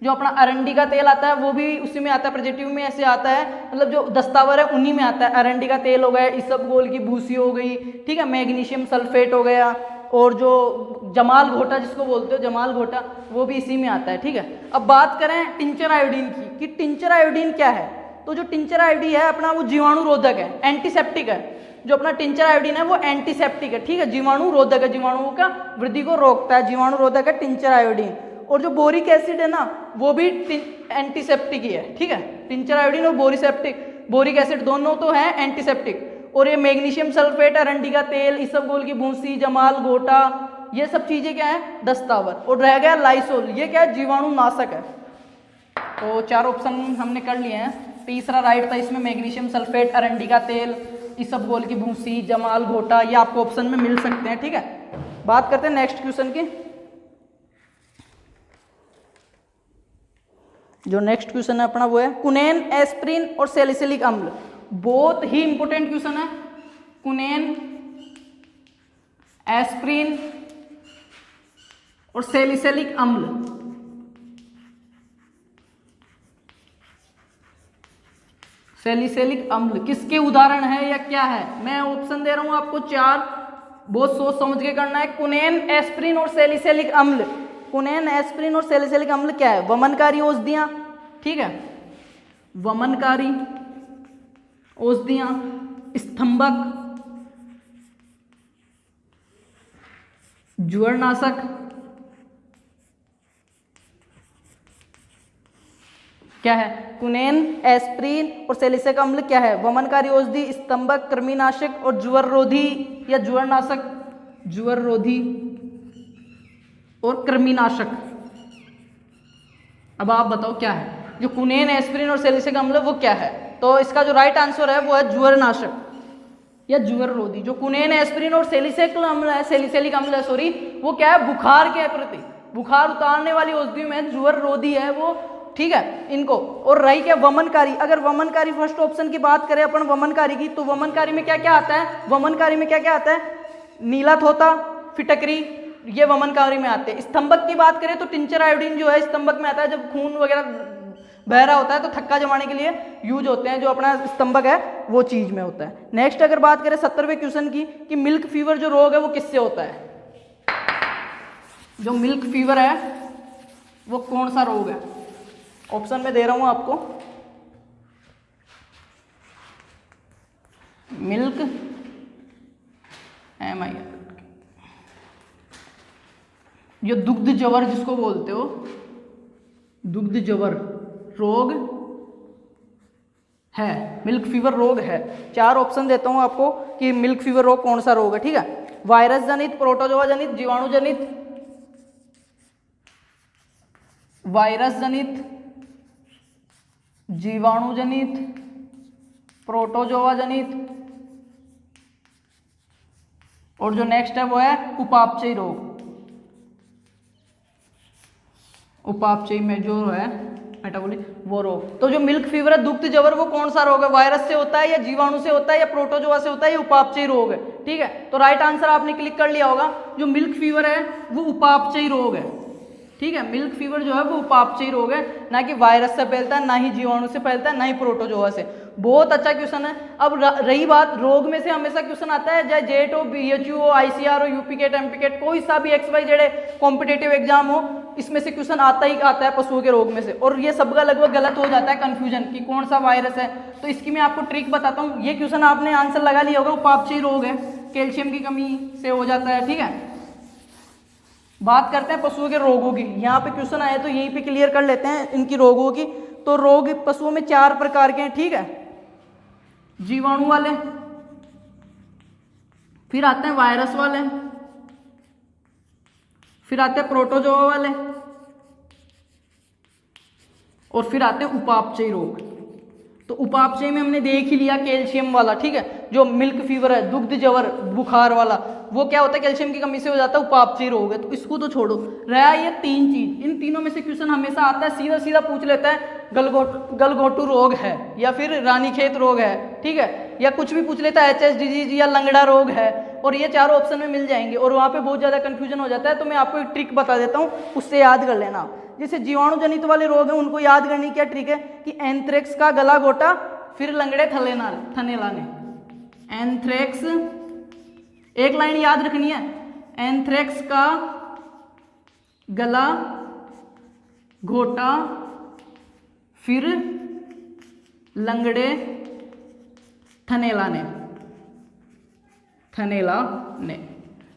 जो अपना अरंडी का तेल आता है वो भी उसी में आता है, प्रोजेक्टिव में ऐसे आता है, मतलब जो दस्तावर है उन्हीं में आता है। अरंडी का तेल हो गया, इसबगोल की भूसी हो गई, ठीक है, मैग्नीशियम सल्फेट हो गया, और जो जमाल घोटा जिसको बोलते हो, जमाल घोटा, वो भी इसी में आता है, ठीक है। अब बात करें टिंचर आयोडीन की कि टिंचर आयोडीन क्या है। तो जो टिंचर आयोडीन है अपना वो जीवाणु रोधक है, एंटीसेप्टिक है। जो अपना टिंचर आयोडीन है वो एंटीसेप्टिक है, ठीक है, जीवाणु रोधक है, जीवाणुओं का वृद्धि को रोकता है, जीवाणु रोधक है टिंचर आयोडीन। और जो बोरिक एसिड है ना वो भी एंटीसेप्टिक ही है, ठीक है। टिंचर आयोडीन और बोरिक एसिड दोनों तो है एंटीसेप्टिक। और ये मैग्नीशियम सल्फेट, अरंडी का तेल, इसबगोल की भूसी, जमाल घोटा, ये सब चीजें क्या है, दस्तावर। और रह गया लाइसोल, ये क्या है, जीवाणु नाशक है। तो 4 ऑप्शन हमने कर लिए हैं। तीसरा राइट था इसमें, मैग्नीशियम सल्फेट, अरंडी का तेल, इसबगोल की भूसी, जमाल घोटा, ये आपको ऑप्शन में मिल सकते हैं, ठीक है। बात करते हैं नेक्स्ट क्वेश्चन की। जो नेक्स्ट क्वेश्चन है अपना वो है कुनेन, एस्प्रिन और सैलिसिलिक अम्ल। बहुत ही इंपॉर्टेंट क्वेश्चन है। कुनेन, एस्प्रिन और सैलिसिलिक अम्ल, सैलिसिलिक अम्ल किसके उदाहरण है या क्या है। मैं ऑप्शन दे रहा हूं आपको 4, बहुत सोच समझ के करना है। कुनेन, एस्प्रिन और सैलिसिलिक अम्ल। कुनेन, एस्प्रिन और सैलिसिलिक अम्ल क्या है, वमनकारी औषधियां, ठीक है, वमनकारी औषधियां, स्तंभक, ज्वरनाशक, क्या है, कुनेन, एस्प्रिन और सैलिसिलिक अम्ल क्या है, वमनकारी औषधि, स्तंभक, कृमिनाशक और ज्वररोधी या ज्वरनाशक, ज्वररोधी और कृमिनाशक। अब आप बताओ क्या है जो कुनेन, एस्प्रिन और सैलिसिलिक अम्ल वो क्या है। तो इसका जो राइट आंसर है वो है ज्वरनाशक या ज्वररोधी। जो कुनेन, एस्प्रिन और सैलिसिलिक अम्ल है सॉरी, वो क्या है, बुखार के प्रति, बुखार उतारने वाली औषधियों में ज्वररोधी है वो, ठीक है इनको। और रही क्या, वमनकारी। अगर वमनकारी फर्स्ट ऑप्शन की बात करें अपन वमनकारी की, तो वमनकारी में क्या क्या आता है, वमनकारी में क्या क्या आता है, नीला थोथा, फिटकरी, ये वमनकारी में आते हैं। स्तंभक की बात करें तो टिंचर आयोडीन जो है स्तंभक में आता है, जब खून वगैरह बह रहा होता है तो थक्का जमाने के लिए यूज होते हैं, जो अपना स्तंभक है वो चीज में होता है। नेक्स्ट अगर बात करें 70वें क्वेश्चन की कि मिल्क फीवर जो रोग है वो किससे होता है। जो मिल्क फीवर है वो कौन सा रोग है, ऑप्शन में दे रहा हूं आपको, मिल्क MI, जो दुग्ध जवर जिसको बोलते हो, दुग्ध जवर रोग है, मिल्क फीवर रोग है। 4 ऑप्शन देता हूं आपको कि मिल्क फीवर रोग कौन सा रोग है, ठीक है। वायरस जनित, प्रोटोजोआ जनित, जीवाणु जनित, वायरस जनित, जीवाणु जनित, प्रोटोजोआ जनित, और जो नेक्स्ट है वो है उपापचयी रोग। उपापचयी में जो है मेटाबॉलिक वो रोग। तो जो मिल्क फीवर है, दुग्ध जवर, वो कौन सा रोग है, वायरस से होता है या जीवाणु से होता है या प्रोटोजोआ से होता है या उपापचयी रोग है, ठीक है। तो राइट आंसर आपने क्लिक कर लिया होगा, जो मिल्क फीवर है वो उपापचयी रोग है, ठीक है। मिल्क फीवर जो है वो उपापचयी रोग है, ना कि वायरस से फैलता है, ना ही जीवाणु से फैलता है, ना ही प्रोटोजोआ से। बहुत अच्छा क्वेश्चन है। अब रही बात रोग में से हमेशा क्वेश्चन आता है, चाहे जेट हो, BHU हो, ICR हो, यूपीकेट, एमपीकेट, कोई सा भी XYZ कॉम्पिटेटिव एग्जाम हो, इसमें से क्वेश्चन आता ही आता है पशुओं के रोग में से। और ये सबका लगभग गलत हो जाता है, कंफ्यूजन कि कौन सा वायरस है। तो इसकी मैं आपको ट्रिक बताता हूँ। ये क्वेश्चन आपने आंसर लगा लिया होगा, उपापचयी रोग है, कैल्शियम की कमी से हो जाता है, ठीक है। बात करते हैं पशुओं के रोगों की। यहाँ पे क्वेश्चन आए तो यहीं पे क्लियर कर लेते हैं इनकी रोगों की। तो रोग पशुओं में 4 प्रकार के हैं, ठीक है। जीवाणु वाले, फिर आते हैं वायरस वाले, फिर आते हैं प्रोटोजोआ वाले, और फिर आते हैं उपापचयी रोग। तो उपापचयी में हमने देख ही लिया कैल्शियम वाला, ठीक है। जो मिल्क फीवर है, दुग्ध जवर, बुखार वाला, वो क्या होता है, कैल्शियम की कमी से हो जाता है, उपापचयी रोग है। तो इसको तो छोड़ो, रहा ये 3 चीज। इन तीनों में से क्वेश्चन हमेशा आता है, सीधा सीधा पूछ लेता है गलघोटू रोग है या फिर रानीखेत रोग है, ठीक है। या कुछ भी पूछ लेता है एचएस डिजीज या लंगड़ा रोग है, और ये चारों ऑप्शन में मिल जाएंगे और वहाँ पे बहुत ज़्यादा कन्फ्यूजन हो जाता है। तो मैं आपको एक ट्रिक बता देता हूँ, उससे याद कर लेना। जैसे जीवाणु जनित वाले रोग हैं उनको याद करने की क्या ट्रिक है कि एंथ्रेक्स का गला घोटा फिर लंगड़े थनेलाने। एंथ्रेक्स, एक लाइन याद रखनी है, एंथ्रेक्स का गला घोटा फिर लंगड़े थनेलाने।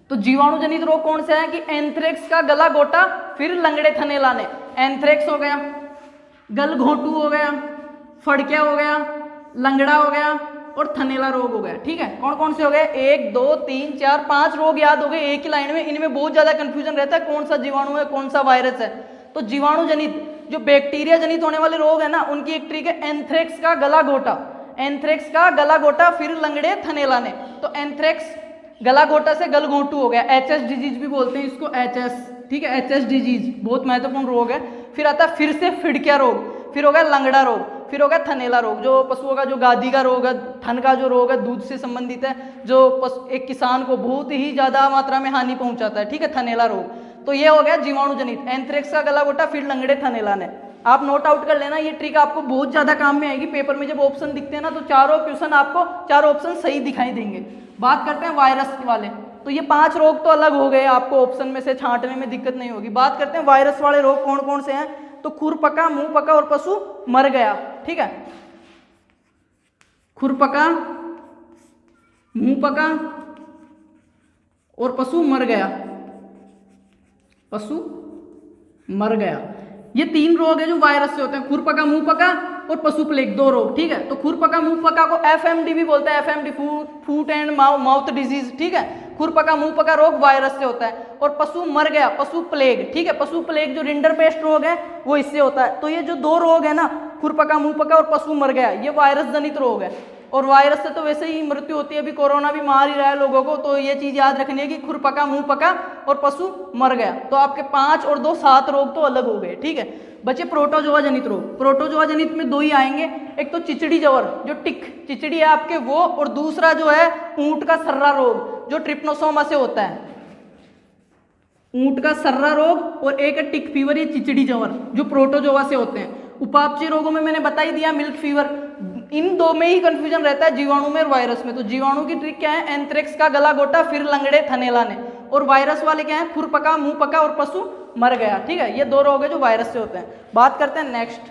तो जीवाणु जनित रोग कौन से है कि एंथ्रेक्स का गला घोटा फिर लंगड़े थनेलाने। एंथ्रेक्स हो गया, गल घोटू हो गया, फड़किया हो गया, लंगड़ा हो गया और थनेला रोग हो गया। ठीक है, कौन कौन से हो गए? 1 2 3 4 5 रोग याद हो गए एक ही लाइन में। इनमें बहुत ज्यादा कंफ्यूजन रहता है कौन सा जीवाणु है कौन सा वायरस है। तो जीवाणु जनित जो बैक्टीरिया जनित होने वाले रोग है ना, उनकी एक ट्रिक है एंथ्रेक्स का गला घोटा। एंथ्रेक्स का गला घोटा फिर लंगड़े थनेलाने। तो एंथ्रेक्स गला घोटा से गल घोटू हो गया, एचएस डिजीज भी बोलते हैं इसको, एचएस। ठीक है, एचएस डिजीज बहुत महत्वपूर्ण रोग है। फिर आता है फिर से फिड़किया रोग, फिर हो गया लंगड़ा रोग, फिर हो गया थनेला रोग जो पशुओं का जो गादी का रोग है, थन का जो रोग है दूध से संबंधित है, जो एक किसान को बहुत ही ज्यादा मात्रा में हानि पहुंचाता है। ठीक है, थनेला रोग। तो ये हो गया जीवाणु जनित, एंथ्रेक्स का गला घोटा फिर लंगड़े थनेलाने। आप नोट आउट कर लेना, ये ट्रिक आपको बहुत ज्यादा काम में आएगी। पेपर में जब ऑप्शन दिखते हैं ना, तो चारों क्वेश्चन आपको चारों ऑप्शन सही दिखाई देंगे। बात करते हैं वायरस वाले। तो ये 5 रोग तो अलग हो गए, आपको ऑप्शन में से छांटने में दिक्कत नहीं होगी। बात करते हैं वायरस वाले रोग कौन कौन से हैं। तो खुर पका, मुंह पका और पशु मर गया। ठीक है, खुर पका, मुंह पका और पशु मर गया। पशु मर गया, ये 3 रोग है जो वायरस से होते हैं, खुर पका, मुंह पका और पशु प्लेग, 2 रोग। ठीक है, तो खुर पका मुंह पका को एफएमडी भी बोलते हैं, FMD foot and mouth disease. ठीक है, खुर पका मुंह पका रोग वायरस से होता है। और पशु मर गया, पशु प्लेग। ठीक है, पशु प्लेग जो रिंडरपेस्ट रोग है वो इससे होता है। तो ये जो 2 रोग है ना, खुर पका मुंह पका और पशु मर गया, ये वायरस जनित रोग है। और वायरस से तो वैसे ही मृत्यु होती है, अभी कोरोना भी मार ही रहा है लोगों को। तो ये चीज याद रखनी है कि खुर पका मुंह पका और पशु मर गया। तो आपके 5 और 2 7 रोग तो अलग हो गए। ठीक है, बचे प्रोटोजोआ जनित रोग। प्रोटोजोआ जनित में 2 ही आएंगे, एक तो चिचड़ी जवर जो टिक चिचड़ी है आपके वो, और दूसरा जो है ऊंट का सर्रा रोग जो ट्रिप्नोसोमा से होता है। ऊंट का सर्रा रोग और एक है टिक फीवर, ये चिचड़ी जवर जो प्रोटोजोआ से होते हैं। उपापचय रोगों में मैंने बता ही दिया, मिल्क फीवर। इन 2 में ही कंफ्यूजन रहता है, जीवाणु में और वायरस में। तो जीवाणु की ट्रिक क्या है? एंथ्रेक्स का गला घोटा फिर लंगड़े थनेलाने। और वायरस वाले क्या है? खुर पका मुंह पका और पशु मर गया। ठीक है, ये 2 रोग है जो वायरस से होते हैं। बात करते हैं नेक्स्ट।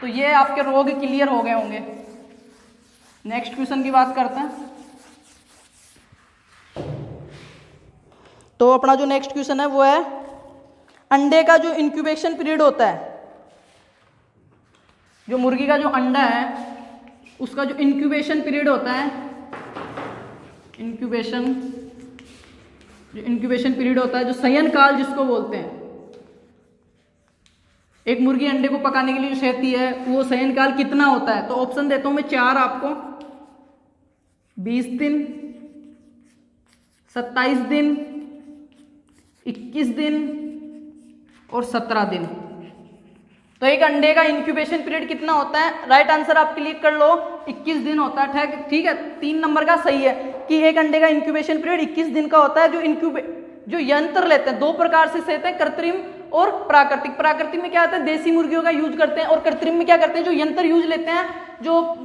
तो ये आपके रोग क्लियर हो गए होंगे। नेक्स्ट क्वेश्चन की बात करते हैं। तो अपना जो नेक्स्ट क्वेश्चन है वो है अंडे का जो इंक्यूबेशन पीरियड होता है, जो मुर्गी का जो अंडा है उसका जो इंक्यूबेशन पीरियड होता है, इंक्यूबेशन पीरियड होता है, जो शयन काल जिसको बोलते हैं। एक मुर्गी अंडे को पकाने के लिए जो सहती है वो शयन काल कितना होता है? तो ऑप्शन देता हूं मैं 4 आपको, 20 दिन, 27 दिन, 21 दिन और 17 दिन। तो एक अंडे का इंक्यूबेशन पीरियड कितना होता है? राइट आंसर आप क्लिक कर लो, 21 दिन होता है। ठीक है, 3 नंबर का सही है कि एक अंडे का इंक्यूबेशन पीरियड 21 दिन का होता है। जो यंत्र लेते हैं 2 प्रकार से सहते हैं, कृत्रिम और प्राकृतिक। प्राकृतिक में क्या आता है? देसी मुर्गियों का यूज करते हैं। और कृत्रिम में क्या करते हैं? जो यंत्र यूज लेते हैं, जो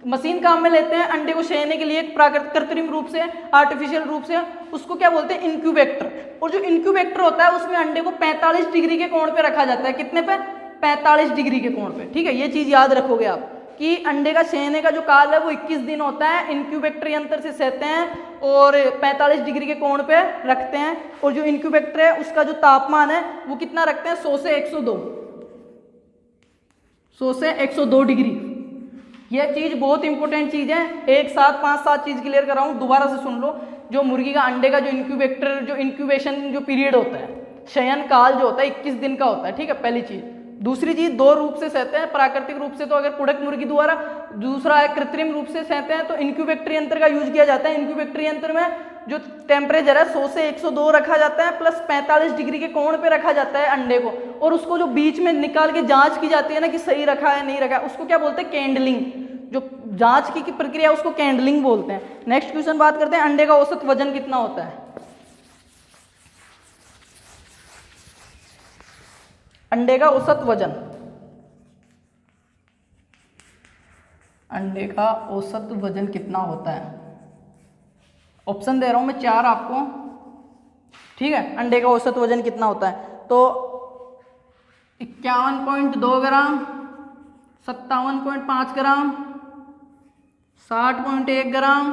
मशीन काम में लेते हैं अंडे को सहने के लिए कृत्रिम रूप से, आर्टिफिशियल रूप से, उसको क्या बोलते हैं? इंक्यूबेटर। और जो इंक्यूबेटर होता है उसमें अंडे को 45 डिग्री के कोण पे रखा जाता है। कितने पे? 45 डिग्री के कोण पे। ठीक है, ये चीज याद रखोगे आप कि अंडे का सहने का जो काल है वो 21 दिन होता है। इंक्यूबेटर यंत्र से सहते हैं और 45 डिग्री के कोण पे रखते हैं। और जो इंक्यूबेटर है उसका जो तापमान है वो कितना रखते हैं? 100 से 102, 100 से 102 डिग्री। यह चीज बहुत इंपॉर्टेंट चीज है, एक साथ 5-7 चीज क्लियर कर रहा हूं, दोबारा से सुन लो। जो मुर्गी का अंडे का जो इंक्यूबेशन जो पीरियड होता है, शयन काल जो होता है 21 दिन का होता है। ठीक है, पहली चीज। दूसरी चीज 2 रूप से सहते हैं, प्राकृतिक रूप से तो अगर कुड़क मुर्गी द्वारा, दूसरा है कृत्रिम रूप से सहते हैं तो इंक्यूबेटर यंत्र का यूज किया जाता है। इंक्यूबेटर यंत्र में जो टेम्परेचर है 100 से 102 रखा जाता है, प्लस 45 डिग्री के कोण पे रखा जाता है अंडे को। और उसको जो बीच में निकाल के जांच की जाती है ना कि सही रखा है नहीं रखा है, उसको क्या बोलते हैं? कैंडलिंग। जो जांच की प्रक्रिया उसको कैंडलिंग बोलते हैं। नेक्स्ट क्वेश्चन बात करते हैं, अंडे का औसत वजन कितना होता है? अंडे का औसत वजन, अंडे का औसत वजन कितना होता है? ऑप्शन दे रहा हूं मैं 4 आपको, ठीक है। अंडे का औसत वजन कितना होता है? तो 51.2 ग्राम, 57.5 ग्राम, 60.1 ग्राम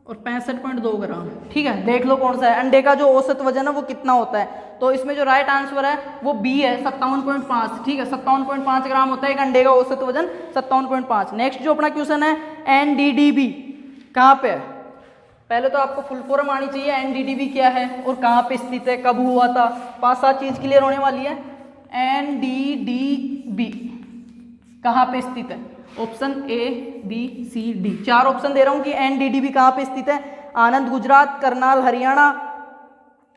और 65.2 ग्राम, ठीक है। देख लो कौन सा है। अंडे का जो औसत वजन है वो कितना होता है? तो इसमें जो राइट आंसर है वो बी है, 57.5, ठीक है। 57.5 ग्राम होता है एक अंडे का औसत वजन, 57.5। नेक्स्ट जो अपना क्वेश्चन है, एनडीडीबी कहाँ पे है? पहले तो आपको फुल फॉर्म आनी चाहिए, एनडीडीबी क्या है और कहाँ पे स्थित है, कब हुआ था, 5-7 चीज क्लियर होने वाली है। एनडीडीबी कहाँ पे स्थित है? Option A B C D, 4 option दे रहा हूं कि एनडीडीबी कहाँ पे स्थित है। आनंद गुजरात, करनाल हरियाणा,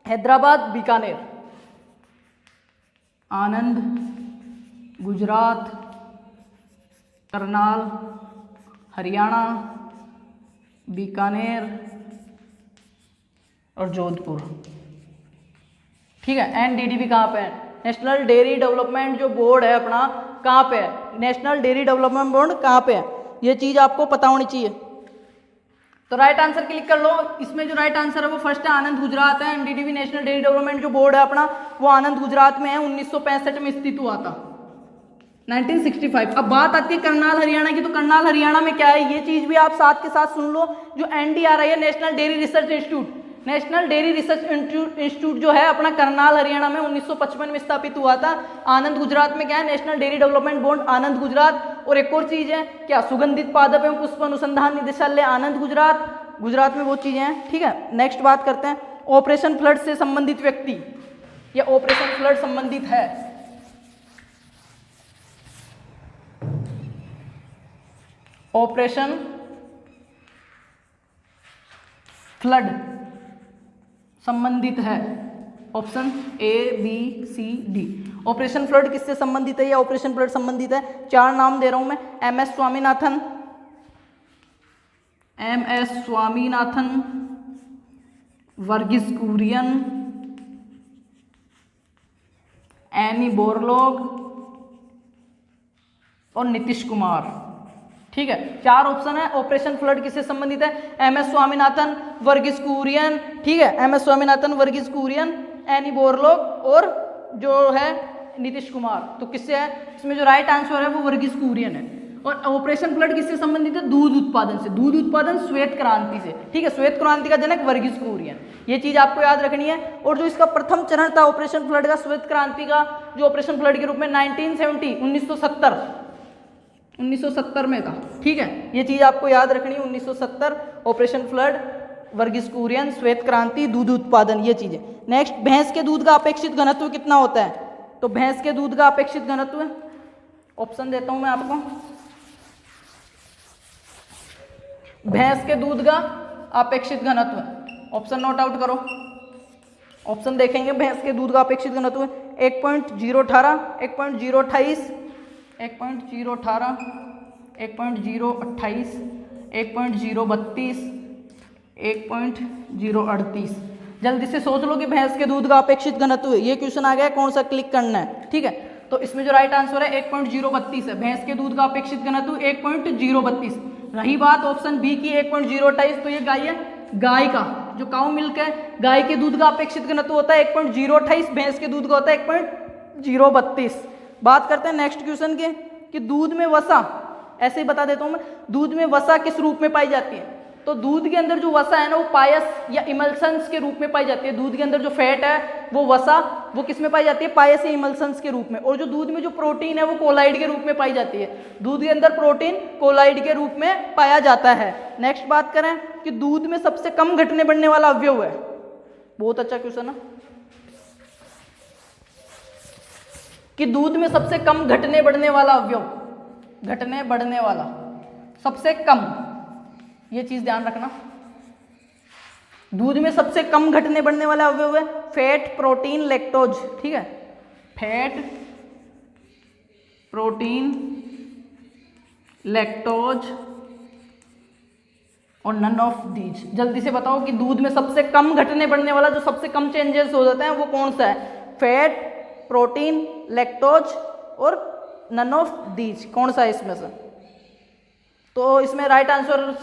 हैदराबाद, बीकानेर। आनंद गुजरात, करनाल हरियाणा, बीकानेर और जोधपुर, ठीक है। एनडीडीबी कहाँ पे है? नेशनल डेयरी डेवलपमेंट जो बोर्ड है अपना, कहाँ पे है? नेशनल डेयरी डेवलपमेंट बोर्ड कहाँ पे है? ये चीज आपको पता होनी चाहिए। तो राइट आंसर क्लिक कर लो। इसमें जो राइट आंसर है वो फर्स्ट है, आनंद गुजरात है। एनडीडीबी नेशनल डेयरी डेवलपमेंट जो बोर्ड है अपना, वो आनंद गुजरात में है, 1965 में स्थित हुआ था, 1965। अब बात आती है करनाल हरियाणा की, तो करनाल हरियाणा में क्या है, ये चीज भी आप साथ के साथ सुन लो। जो एनडीआरआई है, national dairy research institute, national dairy research institute जो है अपना करनाल हरियाणा में 1955 में स्थापित हुआ था। आनंद गुजरात में क्या है? नेशनल डेयरी डेवलपमेंट बोर्ड आनंद गुजरात। और एक और चीज है क्या? सुगंधित पादप एवं पुष्प अनुसंधान निदेशालय आनंद गुजरात, गुजरात में वो चीजें हैं, ठीक है। नेक्स्ट बात करते हैं, ऑपरेशन फ्लड से संबंधित व्यक्ति या ऑपरेशन फ्लड संबंधित है। ऑपरेशन फ्लड संबंधित है, option A B C D. Operation flood किससे संबंधित है या ऑपरेशन फ्लड संबंधित है? 4 नाम दे रहा हूं मैं, M S Swaminathan, M S Swaminathan, Verghese Kurien, Annie Borlaug और नीतीश कुमार, ठीक है। 4 ऑप्शन है। ऑपरेशन फ्लड किससे संबंधित है? एम एस स्वामीनाथन, वर्गीस कुरियन, ठीक है। M S Swaminathan, Verghese Kurien, Annie Borlaug और जो है नीतीश कुमार। तो किससे है? इसमें जो राइट आंसर है वो वर्गीस कुरियन है। और ऑपरेशन फ्लड किससे संबंधित है? दूध उत्पादन से, दूध उत्पादन श्वेत क्रांति से, ठीक है। श्वेत क्रांति का जनक वर्गीस कुरियन, ये चीज आपको याद रखनी है। और जो इसका प्रथम चरण था ऑपरेशन फ्लड का, श्वेत क्रांति का, जो ऑपरेशन फ्लड के रूप में 1970 में था, ठीक है। ये चीज आपको याद रखनी है, 1970 ऑपरेशन फ्लड, वर्गीस कुरियन, श्वेत क्रांति, दूध उत्पादन, ये चीजें। नेक्स्ट, भैंस के दूध का अपेक्षित घनत्व कितना होता है? तो भैंस के दूध का अपेक्षित घनत्व, ऑप्शन देता हूं मैं आपको, भैंस के दूध का अपेक्षित घनत्व, ऑप्शन नोट आउट करो। ऑप्शन देखेंगे, भैंस के दूध का अपेक्षित घनत्व 1.018, 1.028, 1.018, 1.028, 1.032, 1.038। जल्दी से सोच लो कि भैंस के दूध का अपेक्षित घनत्व है। ये क्वेश्चन आ गया, कौन सा क्लिक करना है, ठीक है। तो इसमें जो राइट आंसर है 1.032 है, भैंस के दूध का अपेक्षित घनत्व 1.032। रही बात ऑप्शन बी की 1.028, तो ये गाय है, गाय का जो काऊ मिल्क है, गाय के दूध का अपेक्षित घनत्व होता है 1.028, भैंस के दूध का होता है 1.032। बात करते हैं नेक्स्ट क्वेश्चन के कि दूध में वसा, ऐसे ही बता देता हूं मैं, दूध में वसा किस रूप में पाई जाती है? तो दूध के अंदर जो वसा है ना, वो पायस या इमल्सन्स के रूप में पाई जाती है। दूध के अंदर जो फैट है वो वसा, वो किस में पाई जाती है? पायस या इमल्सन्स के रूप में। और जो दूध में जो प्रोटीन है वो कोलाइड के रूप में पाई जाती है। दूध के अंदर प्रोटीन कोलाइड के रूप में पाया जाता है। नेक्स्ट बात करें कि दूध में सबसे कम घटने बढ़ने वाला अवयव है, बहुत अच्छा क्वेश्चन है, कि दूध में सबसे कम घटने बढ़ने वाला अवयव, घटने बढ़ने वाला सबसे कम, ये चीज ध्यान रखना। दूध में सबसे कम घटने बढ़ने वाला अवयव है फैट, प्रोटीन, लैक्टोज, ठीक है। फैट, प्रोटीन, लैक्टोज और नन ऑफ दीज। जल्दी से बताओ कि दूध में सबसे कम घटने बढ़ने वाला, जो सबसे कम चेंजेस हो जाते हैं, वो कौन सा है? फैट, प्रोटीन, लैक्टोज और नन ऑफ दीज, कौन सा है इसमें से? तो इसमें राइट आंसर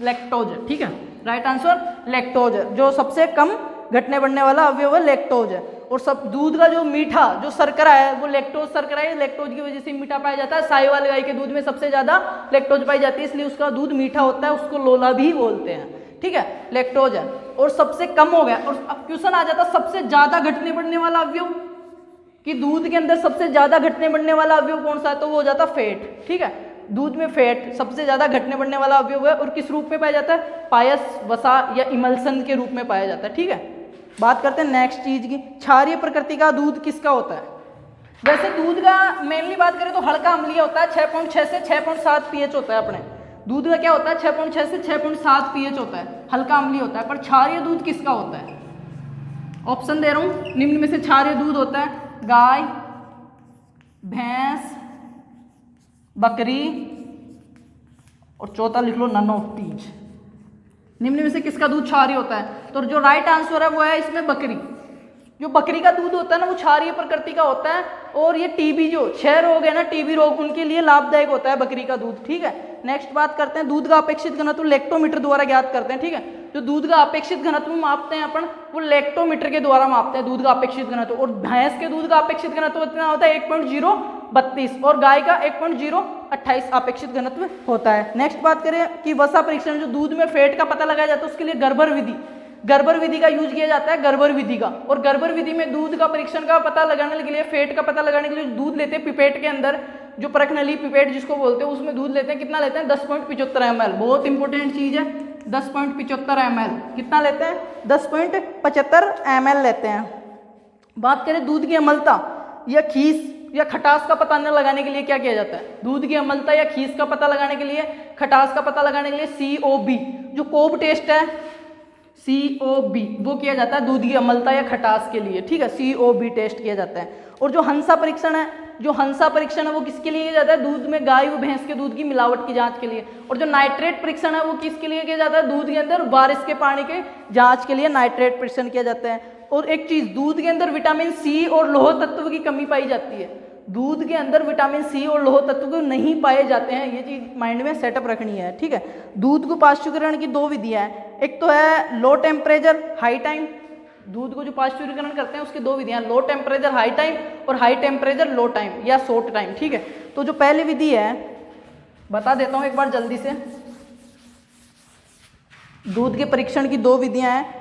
लैक्टोज है। ठीक है, राइट आंसर लैक्टोज है। जो सबसे कम घटने बढ़ने वाला अवयव है लैक्टोज है। और सब दूध का जो मीठा जो शर्करा है वो लैक्टोज शर्करा है, लैक्टोज की वजह से मीठा पाया जाता है। साहिवाल गाय के दूध में सबसे ज्यादा लैक्टोज पाई जाती है, इसलिए उसका दूध मीठा होता है, उसको लोला भी बोलते हैं। ठीक है, लैक्टोज है। और सबसे कम हो गया, और अब क्वेश्चन आ जाता सबसे ज्यादा घटने बढ़ने वाला अवयव, कि दूध के अंदर सबसे ज्यादा घटने बढ़ने वाला अवयव कौन सा है? तो वो हो जाता फैट। ठीक है, दूध में फैट सबसे ज्यादा घटने बढ़ने वाला अवयव है। और किस रूप में पाया जाता है? पायस, वसा या इमल्सन के रूप में पाया जाता है। ठीक है, बात करते हैं नेक्स्ट चीज की, क्षारीय प्रकृति का दूध किसका होता है? वैसे दूध का मेनली बात करें तो हल्का अम्लीय होता है, 6.6 से 6.7 पीएच होता है। अपने दूध का क्या होता है? 6.6 से 6.7 पीएच होता है, हल्का अम्लीय होता है। पर क्षारीय दूध किसका होता है? ऑप्शन दे रहा हूं, निम्न में से क्षारीय दूध होता है गाय, भैंस, बकरी, और चौथा लिख लो नन ऑफ दीज। निम्न में से किसका दूध क्षारीय होता है? तो जो राइट आंसर है वो है इसमें बकरी। जो बकरी का दूध होता है ना वो क्षारीय प्रकृति का होता है। और ये टीबी, जो क्षय रोग है ना, टीबी रोग, उनके लिए लाभदायक होता है बकरी का दूध। ठीक है, नेक्स्ट बात करते हैं दूध का अपेक्षित घनत्व लैक्टोमीटर द्वारा ज्ञात करते हैं। ठीक है, जो दूध का अपेक्षित घनत्व मापते हैं अपन, वो लैक्टोमीटर के द्वारा मापते हैं दूध का अपेक्षित घनत्व। और भैंस के दूध का अपेक्षित घनत्व कितना होता है? 1.032 और गाय का 1.028 अपेक्षित घनत्व होता है। नेक्स्ट बात करें कि वसा परीक्षण, जो दूध में फैट का पता लगाया जाता है उसके लिए गर्बर विधि का यूज किया जाता है, गर्बर विधि का। और गर्बर विधि में दूध का परीक्षण का पता लगाने के लिए, फैट का पता लगाने के लिए दूध लेते हैं पिपेट के अंदर, जो परखनली पिपेट जिसको बोलते हैं, उसमें दूध लेते हैं। कितना लेते हैं? 10.75 ml। बहुत इंपॉर्टेंट चीज है, 10.75 ml। कितना लेते हैं? 10.75 ml लेते हैं। बात करें दूध की अम्लता या खीस या खटास का पता लगाने के लिए क्या किया जाता है? दूध की अम्लता या खीस का पता लगाने के लिए, खटास का पता लगाने के लिए COB, जो कोब टेस्ट है, COB, वो किया जाता है दूध की अम्लता या खटास के लिए। ठीक है, COB टेस्ट किया जाता है। और जो हंसा परीक्षण है, वो किसके लिए किया जाता है? दूध में गाय व भैंस के दूध की मिलावट की जांच के लिए। और जो नाइट्रेट परीक्षण है वो किसके लिए किया जाता है? दूध के अंदर बारिश के पानी के जांच के लिए नाइट्रेट परीक्षण किया जाता है। और एक चीज, दूध के अंदर विटामिन C और लौह तत्व की कमी पाई जाती है। दूध के अंदर विटामिन C और लौह तत्व नहीं पाए जाते हैं, ये चीज माइंड में सेटअप रखनी है। ठीक है, दूध को पाश्चुरीकरण की 2 विधियां हैं, एक तो है लो टेम्परेचर हाई टाइम। दूध को जो पाश्चुरीकरण करते हैं उसकी 2 विधियां, लो टेम्परेचर हाई टाइम और हाई टेम्परेचर लो टाइम या शॉर्ट टाइम। ठीक है, तो जो पहली विधि है बता देता हूं एक बार जल्दी से। दूध के परीक्षण की 2 विधियां हैं,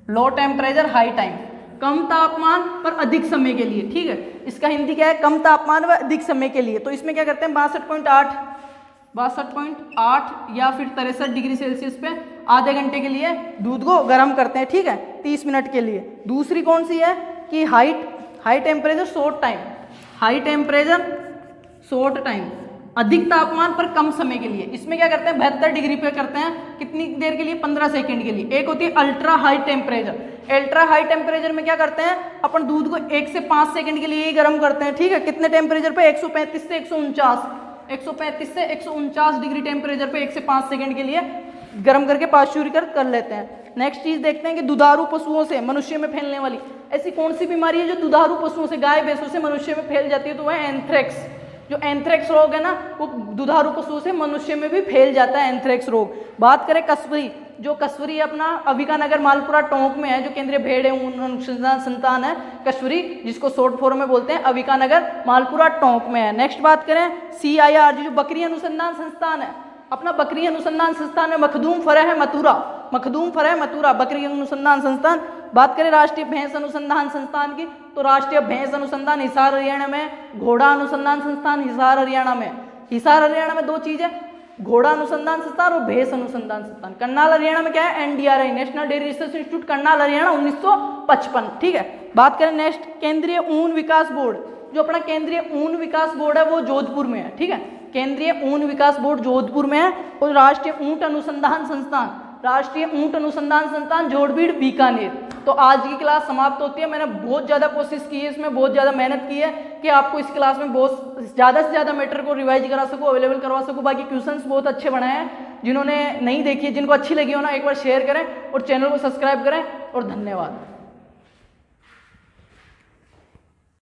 लो टेम्परेचर हाई टाइम, कम तापमान पर अधिक समय के लिए। ठीक है, इसका हिंदी क्या है? कम तापमान व अधिक समय के लिए। तो इसमें क्या करते हैं? 62.8 या फिर 63 डिग्री सेल्सियस पे आधे घंटे के लिए दूध को गर्म करते हैं। ठीक है, 30 मिनट के लिए। दूसरी कौन सी है कि high temperature short time, high temperature short time, अधिक तापमान पर कम समय के लिए। इसमें क्या करते हैं? 72 डिग्री पे करते हैं, कितनी देर के लिए? 15 सेकंड के लिए। एक होती है ultra high temperature. Ultra high temperature में क्या करते हैं? अपन दूध को 1 से 5 सेकंड के लिए ही गर्म करते हैं। ठीक है, कितने टेम्परेचर पे? 135 से 149 डिग्री टेम्परेचर पे 1 से 5 सेकंड के लिए गर्म करके पाश्चुरीकरण कर लेते हैं। नेक्स्ट चीज देखते हैं कि दुधारू पशुओं से मनुष्य में फैलने वाली ऐसी कौन सी बीमारी है जो दुधारू पशुओं से, गाय भैंसों से मनुष्य में फैल जाती है? तो वह एंथ्रेक्स। जो एंथ्रेक्स रोग है ना, वो दुधारू पशुओं से मनुष्य में भी फैल जाता है, एंथ्रेक्स रोग। बात करें कस्वरी, जो कस्वरी अपना अविकानगर मालपुरा टोंक में है, जो केंद्रीय भेड़ अनुसंधान संस्थान है कस्वरी, जिसको शॉर्ट फॉर्म में बोलते हैं, अविकानगर मालपुरा टोंक में है। नेक्स्ट बात करें CIR, जो बकरी अनुसंधान संस्थान है, अपना बकरी अनुसंधान संस्थान में मखदूम फरह है मथुरा बकरी अनुसंधान संस्थान। बात करें राष्ट्रीय भैंस अनुसंधान संस्थान की, तो राष्ट्रीय भैंस अनुसंधान हिसार हरियाणा में, घोड़ा अनुसंधान संस्थान हिसार हरियाणा में। हिसार हरियाणा में 2 चीजें, घोड़ा अनुसंधान संस्थान और भैंस अनुसंधान संस्थान। करनाल हरियाणा में क्या है? NDRI, national dairy research institute, Karnal Haryana, 1955। ठीक है, बात करें नेक्स्ट केंद्रीय ऊन विकास बोर्ड, जो अपना केंद्रीय ऊन विकास बोर्ड है वो जोधपुर में है। ठीक है, केंद्रीय ऊन विकास बोर्ड जोधपुर में है। और राष्ट्रीय ऊंट अनुसंधान संस्थान जोड़बीड़ बीकानेर। तो आज की क्लास समाप्त होती है। मैंने बहुत ज़्यादा कोशिश की है, इसमें बहुत ज़्यादा मेहनत की है कि आपको इस क्लास में बहुत ज़्यादा से ज़्यादा मैटर को रिवाइज करा सकूँ, अवेलेबल करवा सकूँ। बाकी क्वेश्चंस बहुत अच्छे बनाए हैं। जिन्होंने नहीं देखी है, जिनको अच्छी लगी हो ना, एक बार शेयर करें और चैनल को सब्सक्राइब करें और धन्यवाद।